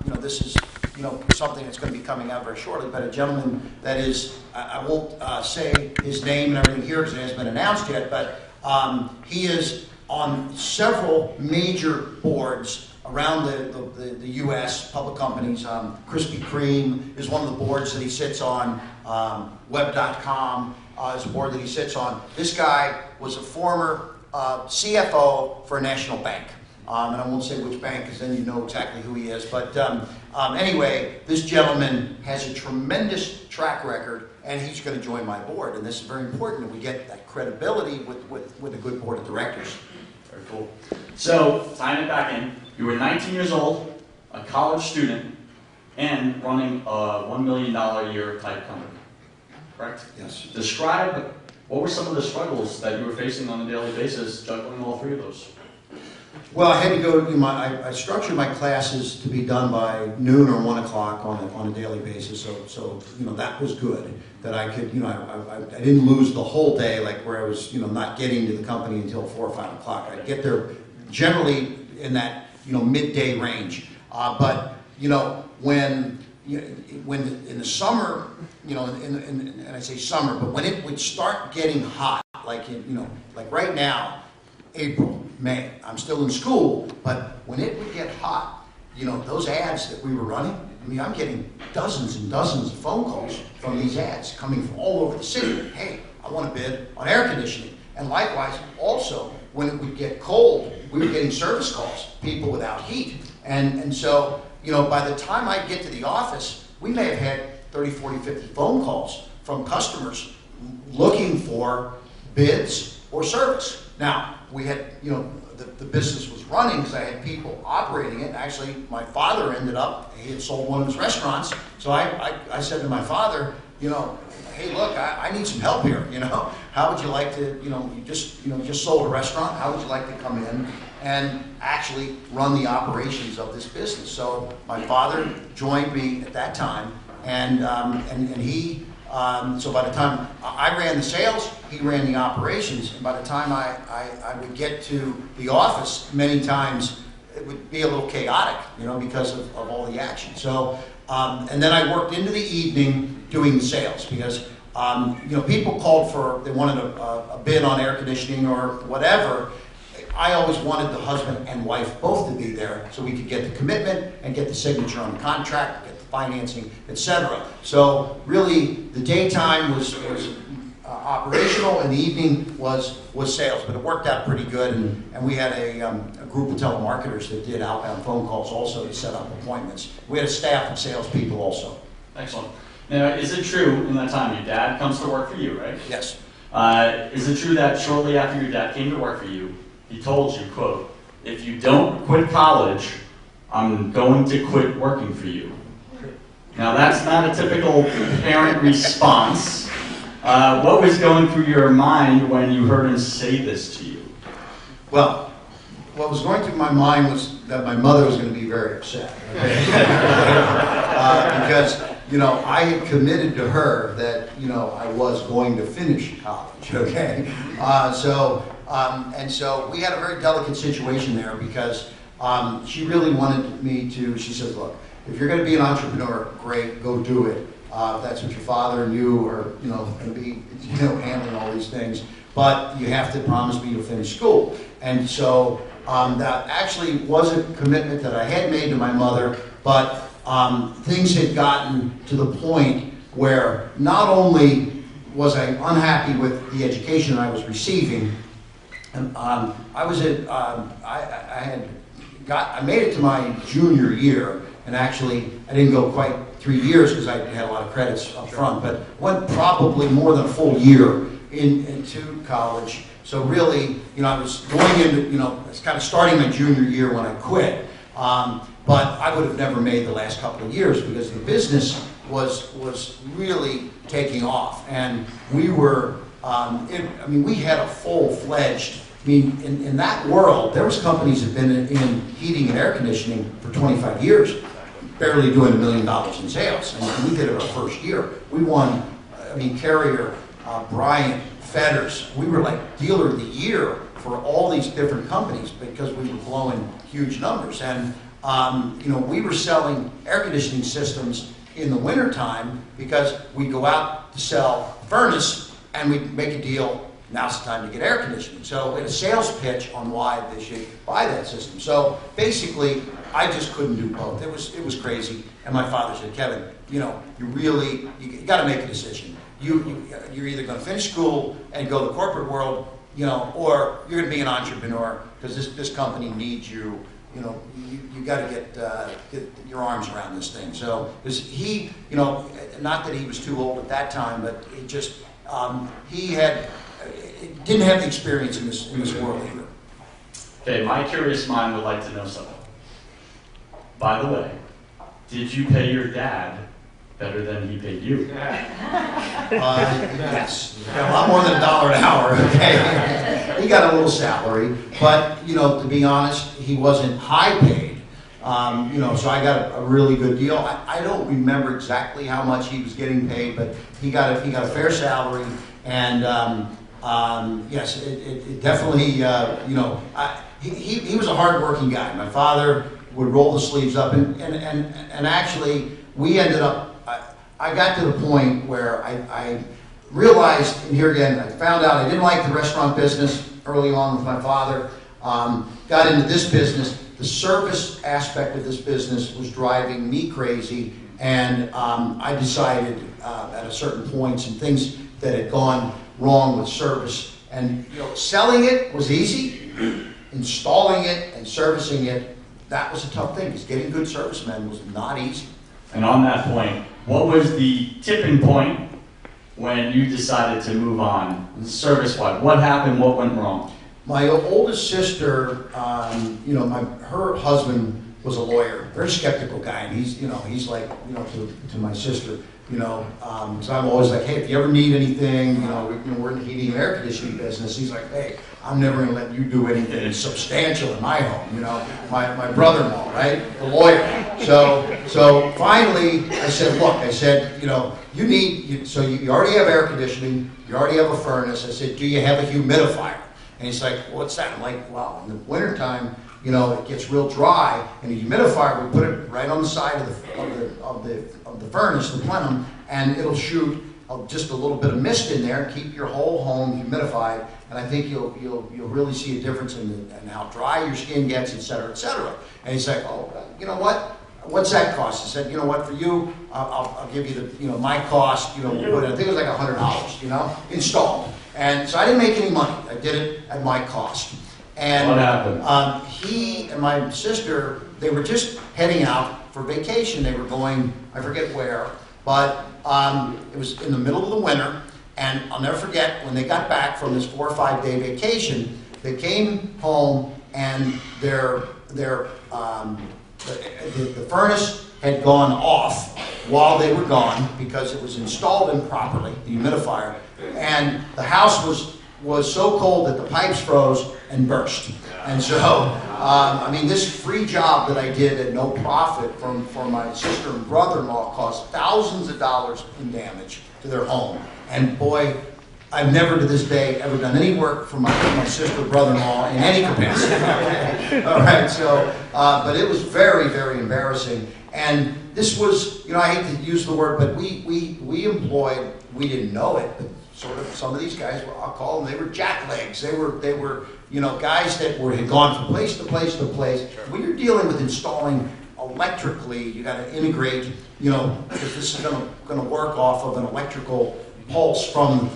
you know, this is, you know, something that's going to be coming out very shortly, but a gentleman that is, I won't say his name and everything here because it hasn't been announced yet, but he is on several major boards around the U.S., public companies. Krispy Kreme is one of the boards that he sits on. Web.com is a board that he sits on. This guy was a former CFO for a national bank. And I won't say which bank because then you know exactly who he is. But anyway, this gentleman has a tremendous track record, and he's going to join my board. And this is very important that we get that credibility with a good board of directors. Very cool. So, tying it back in, you were 19 years old, a college student, and running a $1 million a year type company, correct? Yes. Describe, what were some of the struggles that you were facing on a daily basis juggling all 3 of those? Well, I had to go, I structured my classes to be done by noon or 1 o'clock on a daily basis, so you know, that was good, that I could, you know, I didn't lose the whole day, like where I was, you know, not getting to the company until 4 or 5 o'clock. I'd get there generally in that, you know, midday range. But, you know, when in the summer, you know, and I say summer, but when it would start getting hot, like, you know, like right now, April, May, I'm still in school, but when it would get hot, you know, those ads that we were running, I mean, I'm getting dozens and dozens of phone calls from these ads coming from all over the city. Hey, I want to bid on air conditioning. And likewise, also, when it would get cold, we were getting service calls, people without heat. And so, you know, by the time I get to the office, we may have had 30, 40, 50 phone calls from customers looking for bids or service. Now, we had, you know, the business was running because I had people operating it. Actually, my father ended up, he had sold one of his restaurants. So I said to my father, you know, hey, look, I need some help here, you know. How would you like to, you know, you just sold a restaurant. How would you like to come in and actually run the operations of this business? So my father joined me at that time, and he, so by the time I ran the sales, he ran the operations, and by the time I would get to the office, many times it would be a little chaotic, you know, because of all the action. So, and then I worked into the evening doing the sales because, you know, people called for, they wanted a bid on air conditioning or whatever. I always wanted the husband and wife both to be there so we could get the commitment and get the signature on the contract, get the financing, etc. So really, the daytime was operational and the evening was sales, but it worked out pretty good. And we had a group of telemarketers that did outbound phone calls also to set up appointments. We had a staff of salespeople also. Excellent. Now, is it true in that time your dad comes to work for you, right? Yes. Is it true that shortly after your dad came to work for you, he told you, quote, if you don't quit college, I'm going to quit working for you? Now, that's not a typical parent response. What was going through your mind when you heard him say this to you? Well, what was going through my mind was that my mother was going to be very upset. Okay? Because, you know, I had committed to her that, you know, I was going to finish college, okay? And so we had a very delicate situation there because she really wanted me to, she says, look, if you're going to be an entrepreneur, great, go do it. if that's what your father and you are, going to be, handling all these things. But you have to promise me you'll finish school. And so that actually was a commitment that I had made to my mother, but things had gotten to the point where not only was I unhappy with the education I was receiving, and I made it to my junior year, and actually I didn't go quite 3 years because I had a lot of credits up front, but went probably more than a full year into college. So really, I was going into, it's kind of starting my junior year when I quit. But I would have never made the last couple of years because the business was really taking off, and we were. We had a full-fledged. In that world, there was companies that have been in heating and air conditioning for 25 years, barely doing $1 million in sales, and we did it our first year. We won. Carrier, Bryant, Fetters. We were like dealer of the year for all these different companies because we were blowing huge numbers. And we were selling air conditioning systems in the wintertime because we go out to sell furnace and we make a deal. Now's the time to get air conditioning. So we had a sales pitch on why they should buy that system. So basically, I just couldn't do both. It was crazy. And my father said, Kevin, you got to make a decision. You're either going to finish school and go to the corporate world, or you're going to be an entrepreneur because this company needs you. You got to get your arms around this thing. So he, not that he was too old at that time, but it just he didn't have the experience in this world either. Okay, my curious mind would like to know something. By the way, did you pay your dad better than he paid you? Yes. A lot more than $1 an hour, okay? He got a little salary, but, to be honest, he wasn't high paid. So I got a really good deal. I don't remember exactly how much he was getting paid, but he got a fair salary, and yes, it definitely, he was a hard-working guy. My father would roll the sleeves up, and actually, we ended up, I got to the point where I realized, and here again, I found out I didn't like the restaurant business early on with my father, got into this business. The service aspect of this business was driving me crazy, and I decided at a certain point some things that had gone wrong with service. And selling it was easy, installing it and servicing it, that was a tough thing, because getting good servicemen was not easy. And on that point, what was the tipping point when you decided to move on, service-wise? What happened? What went wrong? My oldest sister, her husband was a lawyer, very skeptical guy, and he's like, to my sister, because I'm always like, hey, if you ever need anything, we're in the heating and air conditioning business. He's like, hey, I'm never going to let you do anything substantial in my home. My brother-in-law, right, the lawyer. So finally, I said, look, you already have air conditioning, you already have a furnace. I said, do you have a humidifier? And he's like, what's that? I'm like, well, in the wintertime, it gets real dry, and a humidifier, we put it right on the side of the furnace, the plenum, and it'll shoot just a little bit of mist in there, keep your whole home humidified, and I think you'll really see a difference in how dry your skin gets, et cetera, et cetera. And he's like, oh, you know what? What's that cost? I said, you know what? For you, I'll give you my cost. I think it was like $100, installed. And so I didn't make any money. I did it at my cost. And what happened? He and my sister, they were just heading out for vacation. They were going, I forget where, but it was in the middle of the winter. And I'll never forget, when they got back from this 4 or 5 day vacation, they came home and the furnace had gone off while they were gone because it was installed improperly, the humidifier, and the house was so cold that the pipes froze and burst. And so, this free job that I did at no profit for my sister and brother-in-law cost thousands of dollars in damage to their home. And boy, I've never to this day ever done any work for my sister or brother-in-law in any capacity. All right, so, but it was very, very embarrassing. And this was, you know, I hate to use the word, but we employed, we didn't know it, but sort of some of these guys, I'll call them, they were jacklegs. They were, you know, guys that had gone from place to place to place. When you're dealing with installing electrically, you got to integrate, you know, because this is going to work off of an electrical pulse from.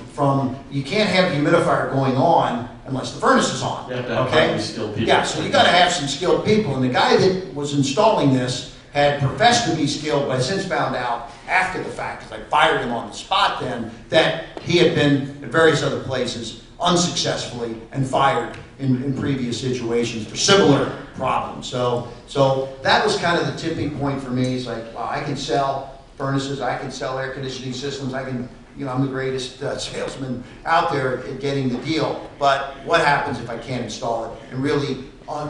You can't have the humidifier going on unless the furnace is on. You have to have okay? highly skilled people. Yeah, so you got to have some skilled people. And the guy that was installing this had professed to be skilled, but I since found out after the fact, because I fired him on the spot then, that he had been at various other places unsuccessfully and fired in previous situations for similar problems. So that was kind of the tipping point for me. It's like, wow, I can sell furnaces, I can sell air conditioning systems, I can, you know, I'm the greatest salesman out there at getting the deal. But what happens if I can't install it and really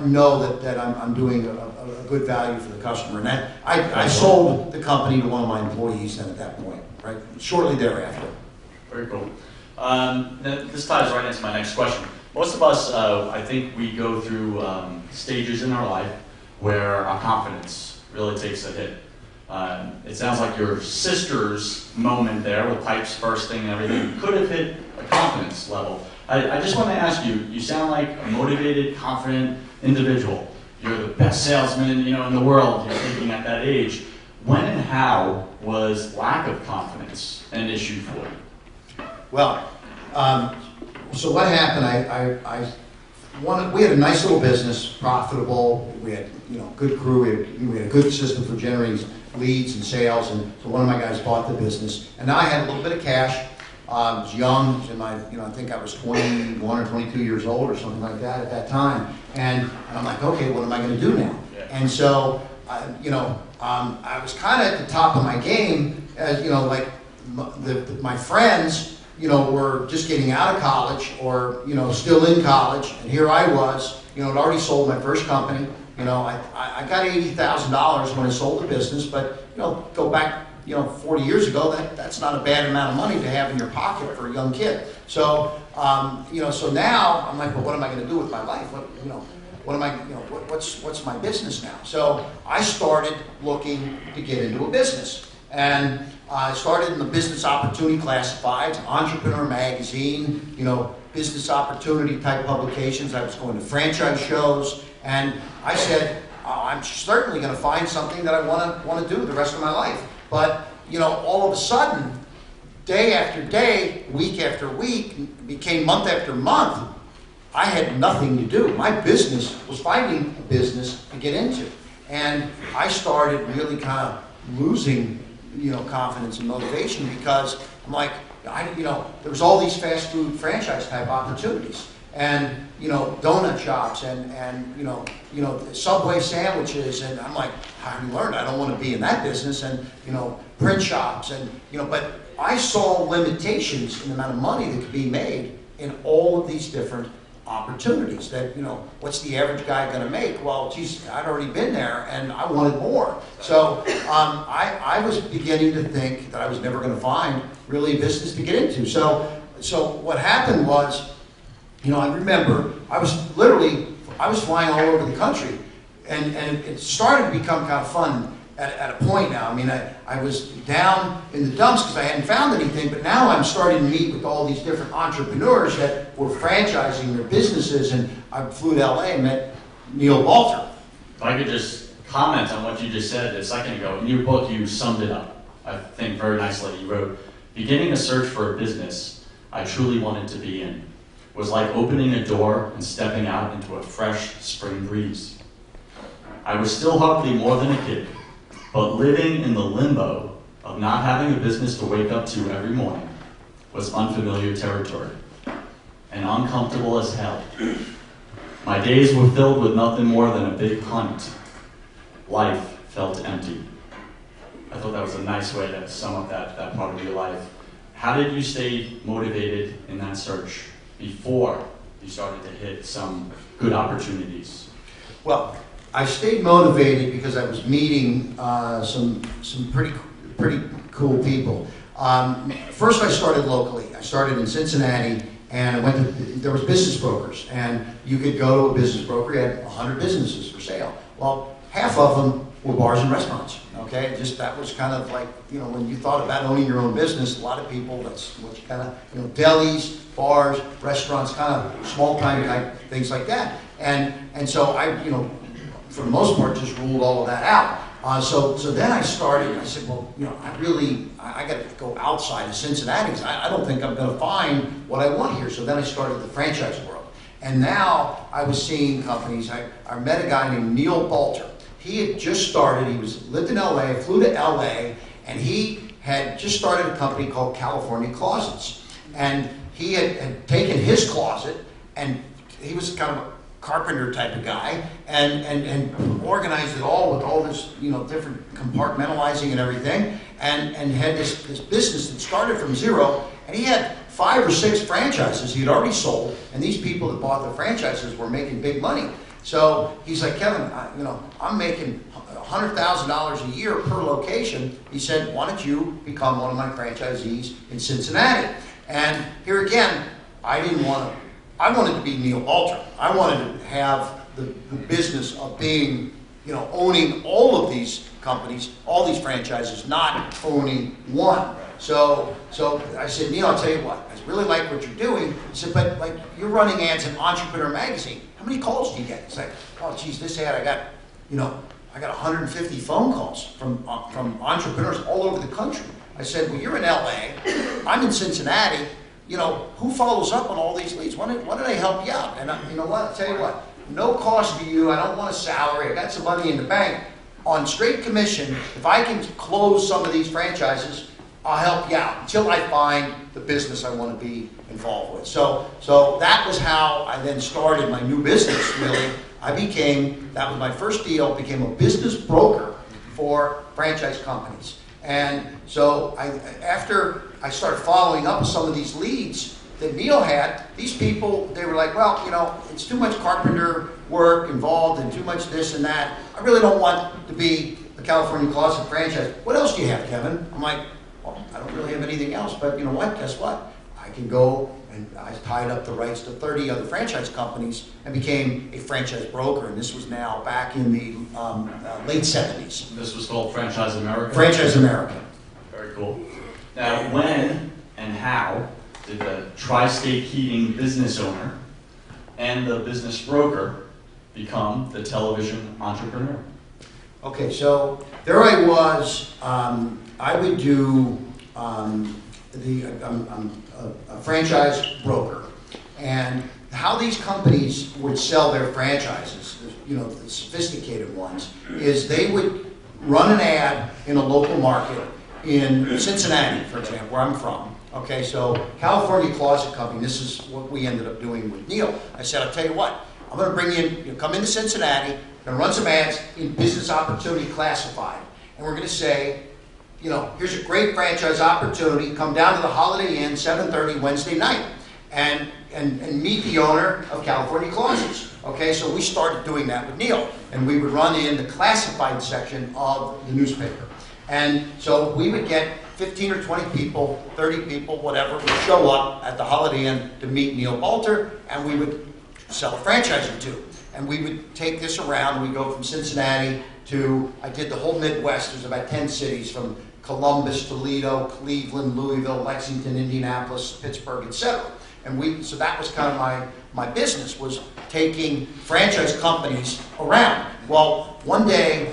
know that I'm doing a good value for the customer? And that I sold the company to one of my employees then at that point, right? Shortly thereafter. Very cool. This ties right into my next question. Most of us, I think we go through stages in our life where our confidence really takes a hit. It sounds like your sister's moment there with pipes bursting and everything could have hit a confidence level. I just want to ask you, you sound like a motivated, confident individual. You're the best salesman, you know, in the world, you're thinking at that age. When and how was lack of confidence an issue for you? Well, so what happened, we had a nice little business, profitable, we had, you know, good crew, we had a good system for generating leads and sales, and so one of my guys bought the business, and now I had a little bit of cash. I was young, in my, you know, I think I was 21 or 22 years old or something like that at that time, and I'm like, okay, what am I going to do now? And so, you know, I was kind of at the top of my game, as you know, like my friends, you know, were just getting out of college or, you know, still in college, and here I was, you know, I'd already sold my first company. You know, I got $80,000 when I sold the business, but, you know, go back, you know, 40 years ago, that's not a bad amount of money to have in your pocket for a young kid. So, you know, so now I'm like, well, what am I going to do with my life? What's my business now? So I started looking to get into a business. And I started in the Business Opportunity Classifieds, Entrepreneur Magazine, you know, business opportunity type publications. I was going to franchise shows, and I said, I'm certainly going to find something that I want to do the rest of my life. But, you know, all of a sudden, day after day, week after week, became month after month, I had nothing to do. My business was finding a business to get into. And I started really kind of losing, you know, confidence and motivation, because I'm like, you know, there was all these fast food franchise type opportunities, and, you know, donut shops and you know, Subway sandwiches, and I'm like, I learned I don't want to be in that business, and, you know, print shops, and, you know, but I saw limitations in the amount of money that could be made in all of these different opportunities. That, you know, what's the average guy going to make? Well, geez, I'd already been there, and I wanted more. So I was beginning to think that I was never going to find really a business to get into. So what happened was, you know, I remember I was flying all over the country, and it started to become kind of fun at a point now. I mean, I was down in the dumps because I hadn't found anything, but now I'm starting to meet with all these different entrepreneurs that were franchising their businesses, and I flew to LA and met Neil Walter. If I could just comment on what you just said a second ago. In your book, you summed it up, I think, very nicely. You wrote, beginning a search for a business I truly wanted to be in was like opening a door and stepping out into a fresh spring breeze. I was still hardly more than a kid, but living in the limbo of not having a business to wake up to every morning was unfamiliar territory and uncomfortable as hell. My days were filled with nothing more than a big hunt. Life felt empty. I thought that was a nice way to sum up that part of your life. How did you stay motivated in that search before you started to hit some good opportunities? Well, I stayed motivated because I was meeting some pretty cool people. First, I started locally. I started in Cincinnati, and there was business brokers, and you could go to a business broker. He had 100 businesses for sale. Well, half of them were bars and restaurants, okay? Just that was kind of like, you know, when you thought about owning your own business, a lot of people, that's what you kind of, you know, delis, bars, restaurants, kind of small-time type things like that. And so I, you know, for the most part, just ruled all of that out. So then I started, I said, well, you know, I got to go outside of Cincinnati. I don't think I'm going to find what I want here. So then I started the franchise world. And now I was seeing companies. I met a guy named Neil Balter. He had just started, lived in LA, flew to LA, and he had just started a company called California Closets. And he had taken his closet, and he was kind of a carpenter type of guy, and organized it all with all this, you know, different compartmentalizing and everything, and had this business that started from zero, and he had 5 or 6 franchises he had already sold, and these people that bought the franchises were making big money. So he's like, Kevin, you know, I'm making $100,000 a year per location. He said, why don't you become one of my franchisees in Cincinnati? And here again, I wanted to be Neil Balter. I wanted to have the business of being, you know, owning all of these companies, all these franchises, not owning one. So I said, Neil, I'll tell you what, I really like what you're doing. He said, but like, you're running ads in Entrepreneur Magazine. How many calls do you get? It's like, oh geez, this ad, I got 150 phone calls from entrepreneurs all over the country. I said, well, you're in LA, I'm in Cincinnati, you know, who follows up on all these leads? Why don't I help you out? And you know what, I'll tell you what, no cost to you, I don't want a salary, I got some money in the bank. On straight commission, if I can close some of these franchises, I'll help you out until I find the business I want to be involved with. So that was how I then started my new business, really. That was my first deal, became a business broker for franchise companies. And so after I started following up with some of these leads that Neil had, these people, they were like, well, you know, it's too much carpenter work involved and too much this and that. I really don't want to be a California Closet franchise. What else do you have, Kevin? I'm like, well, I don't really have anything else, but you know what, guess what? I can go, and I tied up the rights to 30 other franchise companies and became a franchise broker. And this was now back in the late 70s. This was called Franchise America? Franchise America. Very cool. Now, when and how did the Tri-State Heating business owner and the business broker become the television entrepreneur? Okay, so there I was. I would do, I'm a franchise broker, and how these companies would sell their franchises, you know, the sophisticated ones, is they would run an ad in a local market in Cincinnati, for example, where I'm from. Okay, so California Closet Company, this is what we ended up doing with Neil. I said, I'll tell you what, I'm going to bring you come into Cincinnati, going to run some ads in Business Opportunity Classified, and we're going to say, you know, here's a great franchise opportunity. Come down to the Holiday Inn, 7:30 Wednesday night, and meet the owner of California Closets. Okay, so we started doing that with Neil, and we would run in the classified section of the newspaper. And so we would get 15 or 20 people, 30 people, whatever, would show up at the Holiday Inn to meet Neil Balter, and we would sell a franchise or two. And we would take this around, and we go from Cincinnati to, I did the whole Midwest. There's about 10 cities, from Columbus, Toledo, Cleveland, Louisville, Lexington, Indianapolis, Pittsburgh, etc. And so that was kind of my business, was taking franchise companies around. Well, one day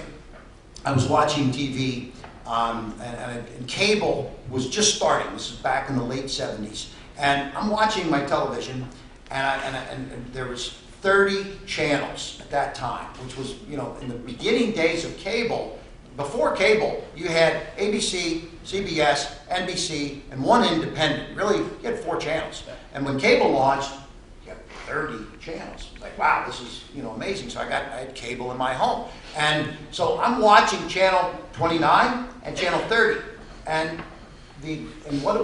I was watching TV, and cable was just starting. This is back in the late 70s. And I'm watching my television, and there was 30 channels at that time, which was, you know, in the beginning days of cable. Before cable, you had ABC, CBS, NBC, and one independent. Really, you had 4 channels. And when cable launched, you had 30 channels. It's like, wow, this is, you know, amazing. So I had cable in my home. And so I'm watching channel 29 and channel 30. And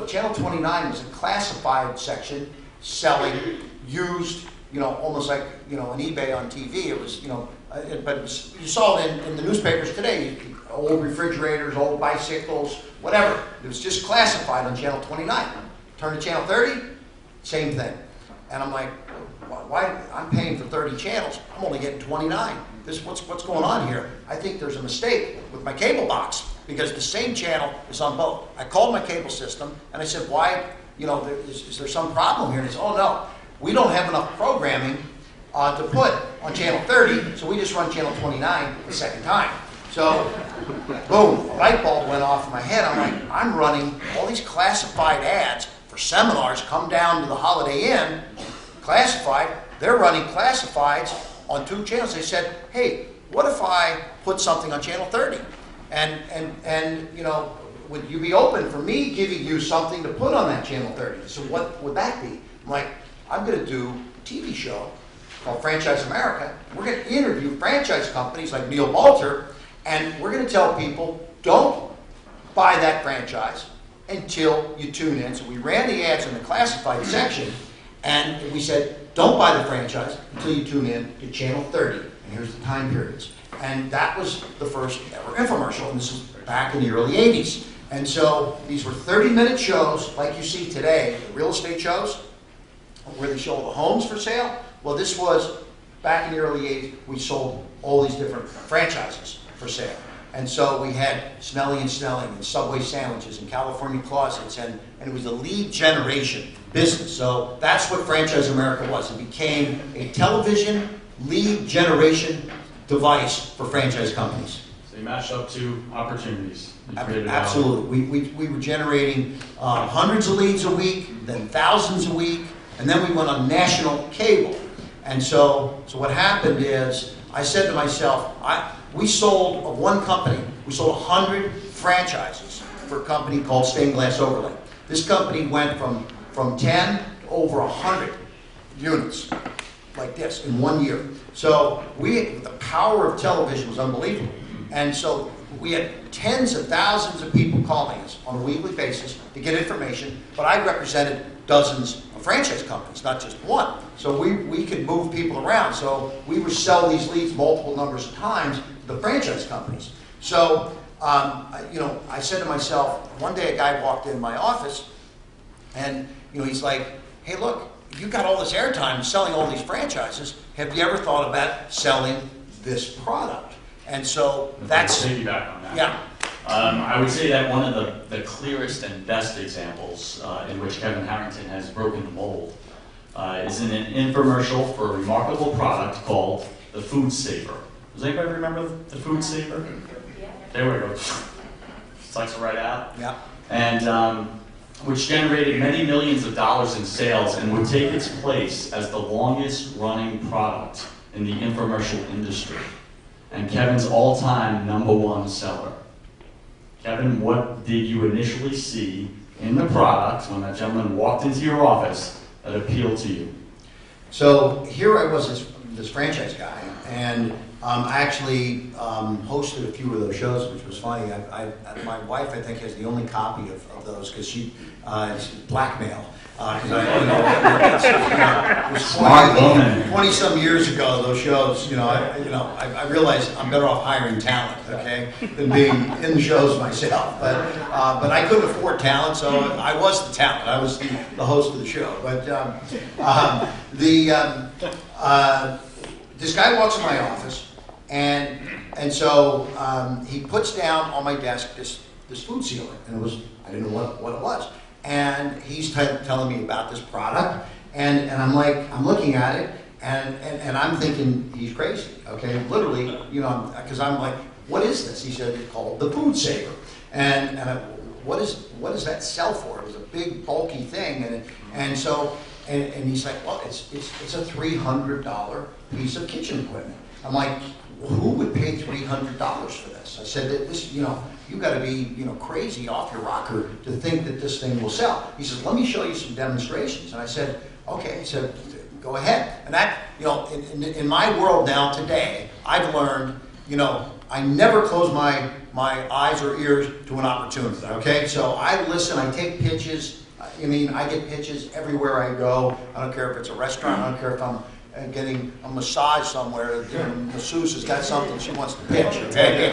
channel 29 was a classified section selling used, you know, almost like, you know, an eBay on TV. It was, you know, you saw it in the newspapers today. Old refrigerators, old bicycles, whatever. It was just classified on channel 29. Turn to channel 30, same thing. And I'm like, why? I'm paying for 30 channels. I'm only getting 29. what's going on here? I think there's a mistake with my cable box because the same channel is on both. I called my cable system and I said, why, is there some problem here? And they said, oh no, we don't have enough programming to put on channel 30, so we just run channel 29 the second time. So, boom, a light bulb went off in my head. I'm like, I'm running all these classified ads for seminars. Come down to the Holiday Inn, classified. They're running classifieds on 2 channels. They said, hey, what if I put something on channel 30? And would you be open for me giving you something to put on that channel 30? So what would that be? I'm like, I'm going to do a TV show called Franchise America. We're going to interview franchise companies like Neil Balter, and we're going to tell people, don't buy that franchise until you tune in. So we ran the ads in the classified section, and we said, don't buy the franchise until you tune in to channel 30. And here's the time periods. And that was the first ever infomercial, and this is back in the early 80s. And so these were 30-minute shows like you see today, the real estate shows, where they show the homes for sale. Well, this was back in the early 80s, we sold all these different franchises for sale. And so we had Snelling and Snelling and Subway sandwiches and California closets, and it was a lead generation business. So that's what Franchise America was. It became a television lead generation device for franchise companies. So you matched up 2 opportunities. Absolutely. We were generating hundreds of leads a week, then thousands a week, and then we went on national cable. And so what happened is, I said to myself, we sold one company, we sold 100 franchises for a company called Stained Glass Overlay. This company went from 10 to over 100 units like this in 1 year. So the power of television was unbelievable. And so we had tens of thousands of people calling us on a weekly basis to get information, but I represented dozens of franchise companies, not just one. So we could move people around. So we would sell these leads multiple numbers of times to the franchise companies. So, I said to myself, one day a guy walked in my office and, he's like, hey, look, you got all this airtime selling all these franchises. Have you ever thought about selling this product? And so that's... Piggyback on that. Yeah. I would say that one of the clearest and best examples in which Kevin Harrington has broken the mold is in an infomercial for a remarkable product called the Food Saver. Does anybody remember the Food Saver? Yeah. There we go. Sucks it right out. Yeah. And which generated many millions of dollars in sales and would take its place as the longest running product in the infomercial industry. And Kevin's all-time #1 seller. Kevin, what did you initially see in the product when that gentleman walked into your office that appealed to you? So here I was, this franchise guy, and I actually hosted a few of those shows, which was funny. My wife, I think, has the only copy of those because she is blackmail. Because it was Smart woman. 20-some years ago, those shows, I realized I'm better off hiring talent, okay, than being in the shows myself. But I couldn't afford talent, so I was the talent. I was the host of the show. But this guy walks in my office, and so he puts down on my desk this food sealer, and I didn't know what it was. And he's telling me about this product, and I'm looking at it, and I'm thinking he's crazy, okay? Literally, because I'm like, what is this? He said it's called the Food Saver, and what does that sell for? It was a big bulky thing, and so he's like, well, it's a $300 piece of kitchen equipment. I'm like, who would pay $300 for this? I said that this, you got to be, crazy off your rocker to think that this thing will sell. He says, let me show you some demonstrations. And I said, okay. He said, go ahead. And that, in my world now today, I've learned, I never close my eyes or ears to an opportunity. Okay, so I listen. I take pitches. I get pitches everywhere I go. I don't care if it's a restaurant. I don't care if I'm getting a massage somewhere. The masseuse has got something she wants to pitch. Okay?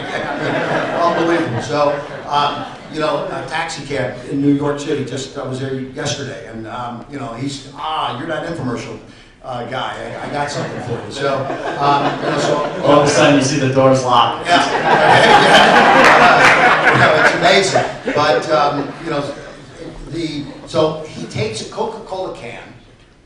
Unbelievable. So, a taxi cab in New York City. I was there yesterday, and he's you're that infomercial guy. I got something for you. So, you know, so All of a sudden, you see the doors locked. yeah, it's amazing. But you know, so he takes a Coca-Cola can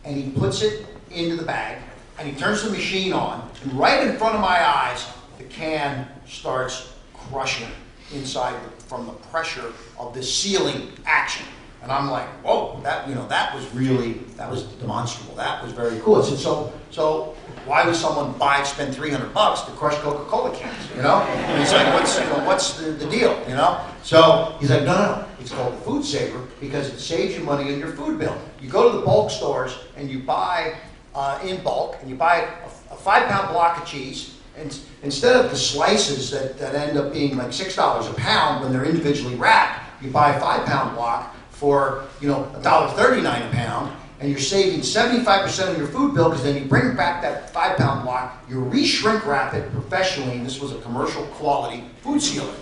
and he puts it into the bag and he turns the machine on, and right in front of my eyes, the can starts crushing inside from the pressure of this sealing action. And I'm like, whoa, that was demonstrable. That was very cool. I said, so why would someone spend $300 to crush Coca-Cola cans? You know? And he's like, what's the deal? You know? So he's like, no. It's called the Food Saver because it saves you money in your food bill. You go to the bulk stores and you buy in bulk, and you buy a 5-pound block of cheese. And instead of the slices that end up being like $6 a pound when they're individually wrapped, you buy a 5-pound block for $1.39 a pound, and you're saving 75% of your food bill because then you bring back that 5-pound block, you re-shrink wrap it professionally, and this was a commercial quality food sealer.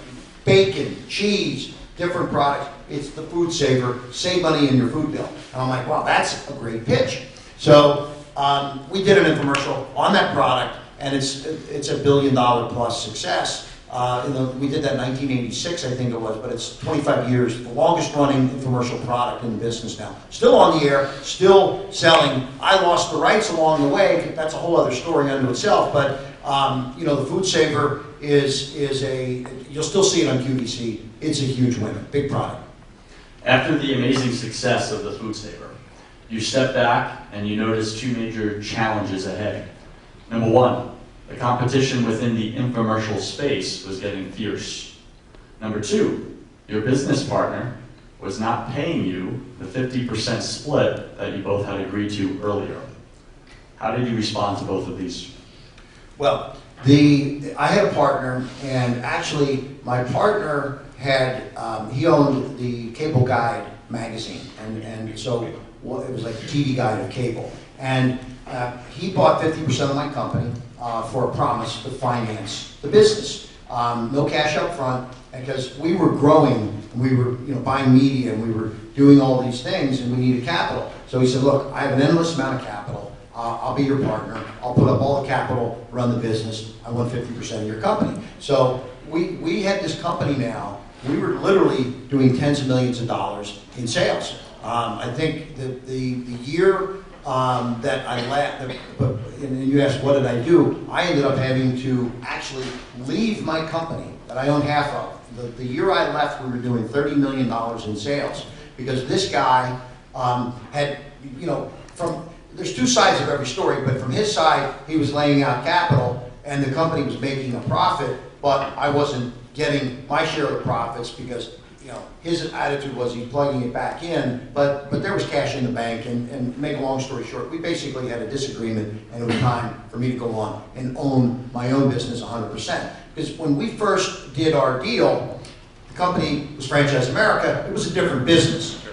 Bacon, cheese, different products. It's the Food Saver. Save money in your food bill. And I'm like, wow, that's a great pitch. So we did an infomercial on that product, and it's a $1 billion plus success. We did that in 1986, I think it was, but it's 25 years, the longest running infomercial product in the business now. Still on the air, still selling. I lost the rights along the way. That's a whole other story unto itself. But the Food Saver is you'll still see it on QVC. It's a huge winner, big product. After the amazing success of the Food Saver, you step back and you notice two major challenges ahead. Number one, the competition within the infomercial space was getting fierce. Number two, your business partner was not paying you the 50% split that you both had agreed to earlier. How did you respond to both of these? Well, I had a partner, and actually my partner he owned the Cable Guide magazine, and so it was like the TV guide of cable. And he bought 50% of my company for a promise to finance the business. No cash up front, because we were growing, we were buying media, and we were doing all these things, and we needed capital. So he said, look, I have an endless amount of capital. I'll be your partner. I'll put up all the capital, run the business. I want 50% of your company. So we had this company now. We were literally doing tens of millions of dollars in sales. I think the year that I left, and you asked what did I do, I ended up having to actually leave my company that I own half of. The year I left, we were doing $30 million in sales, because this guy had, there's two sides of every story, but from his side, he was laying out capital, and the company was making a profit, but I wasn't getting my share of the profits because his attitude was he's plugging it back in, but there was cash in the bank, and make a long story short, we basically had a disagreement, and it was time for me to go on and own my own business 100%. Because when we first did our deal, the company was Franchise America. It was a different business.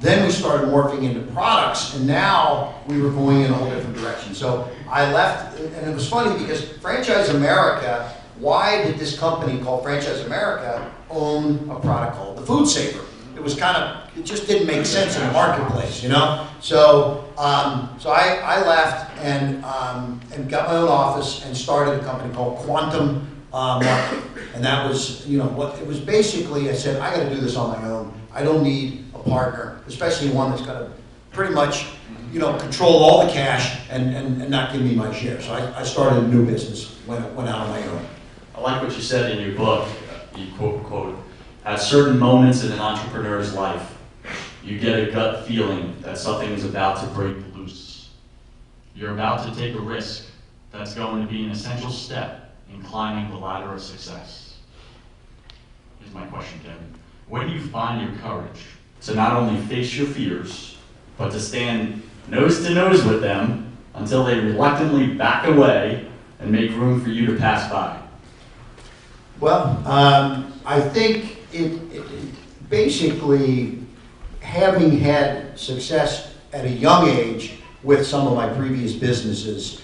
Then we started morphing into products, and now we were going in a whole different direction. So I left, and it was funny because Franchise America, why did this company called Franchise America own a product called the Food Saver? It was it just didn't make sense in the marketplace, So I left and got my own office and started a company called Quantum Marketing. And that was, what it was basically. I said, I got to do this on my own. I don't need a partner, especially one that's going to pretty much, control all the cash and not give me my share. So I started a new business, went out on my own. I like what you said in your book. You quote, at certain moments in an entrepreneur's life, you get a gut feeling that something is about to break loose. You're about to take a risk that's going to be an essential step in climbing the ladder of success. Here's my question, Kevin. Where do you find your courage to not only face your fears, but to stand nose to nose with them until they reluctantly back away and make room for you to pass by? Well, I think it basically, having had success at a young age with some of my previous businesses,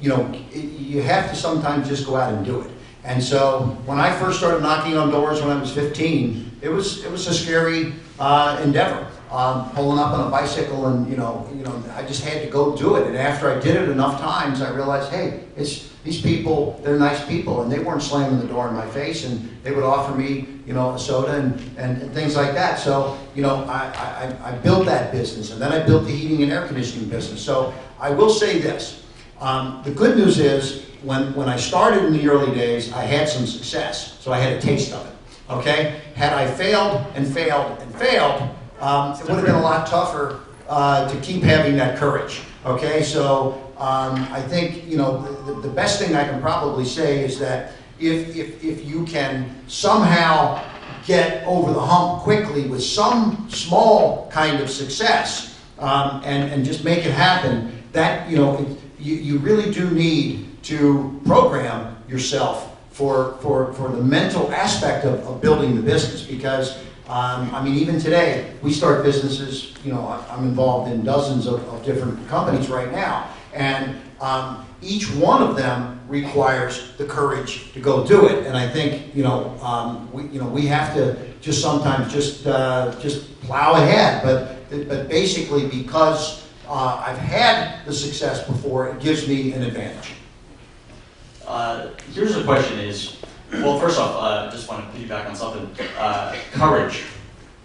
you have to sometimes just go out and do it. And so when I first started knocking on doors when I was 15, it was a scary endeavor. Pulling up on a bicycle and I just had to go do it. And after I did it enough times, I realized, hey, these people, they're nice people, and they weren't slamming the door in my face, and they would offer me, a soda and things like that. So, I built that business, and then I built the heating and air conditioning business. So I will say this, the good news is when I started in the early days, I had some success, so I had a taste of it, okay? Had I failed and failed and failed, it would have been a lot tougher to keep having that courage, okay? So I think, the best thing I can probably say is that if you can somehow get over the hump quickly with some small kind of success and just make it happen, that, you really do need to program yourself for the mental aspect of building the business, because even today, we start businesses, I'm involved in dozens of different companies right now, and each one of them requires the courage to go do it. And I think, we have to just sometimes just plow ahead, but basically because I've had the success before, it gives me an advantage. Here's the question is, well, first off, I just want to piggyback on something. Courage.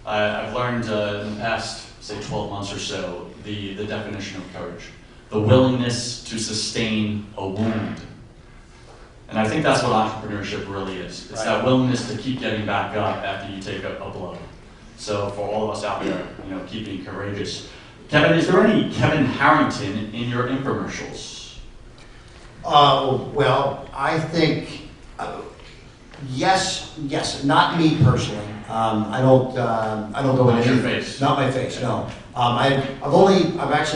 I've learned in the past, say, 12 months or so, the definition of courage. The willingness to sustain a wound. And I think that's what entrepreneurship really is. It's that willingness to keep getting back up after you take a blow. So for all of us out there, keeping courageous. Kevin, is there any Kevin Harrington in your infomercials? Well, I think yes, not me personally. I don't go Not into your face. Not my face. No. I've actually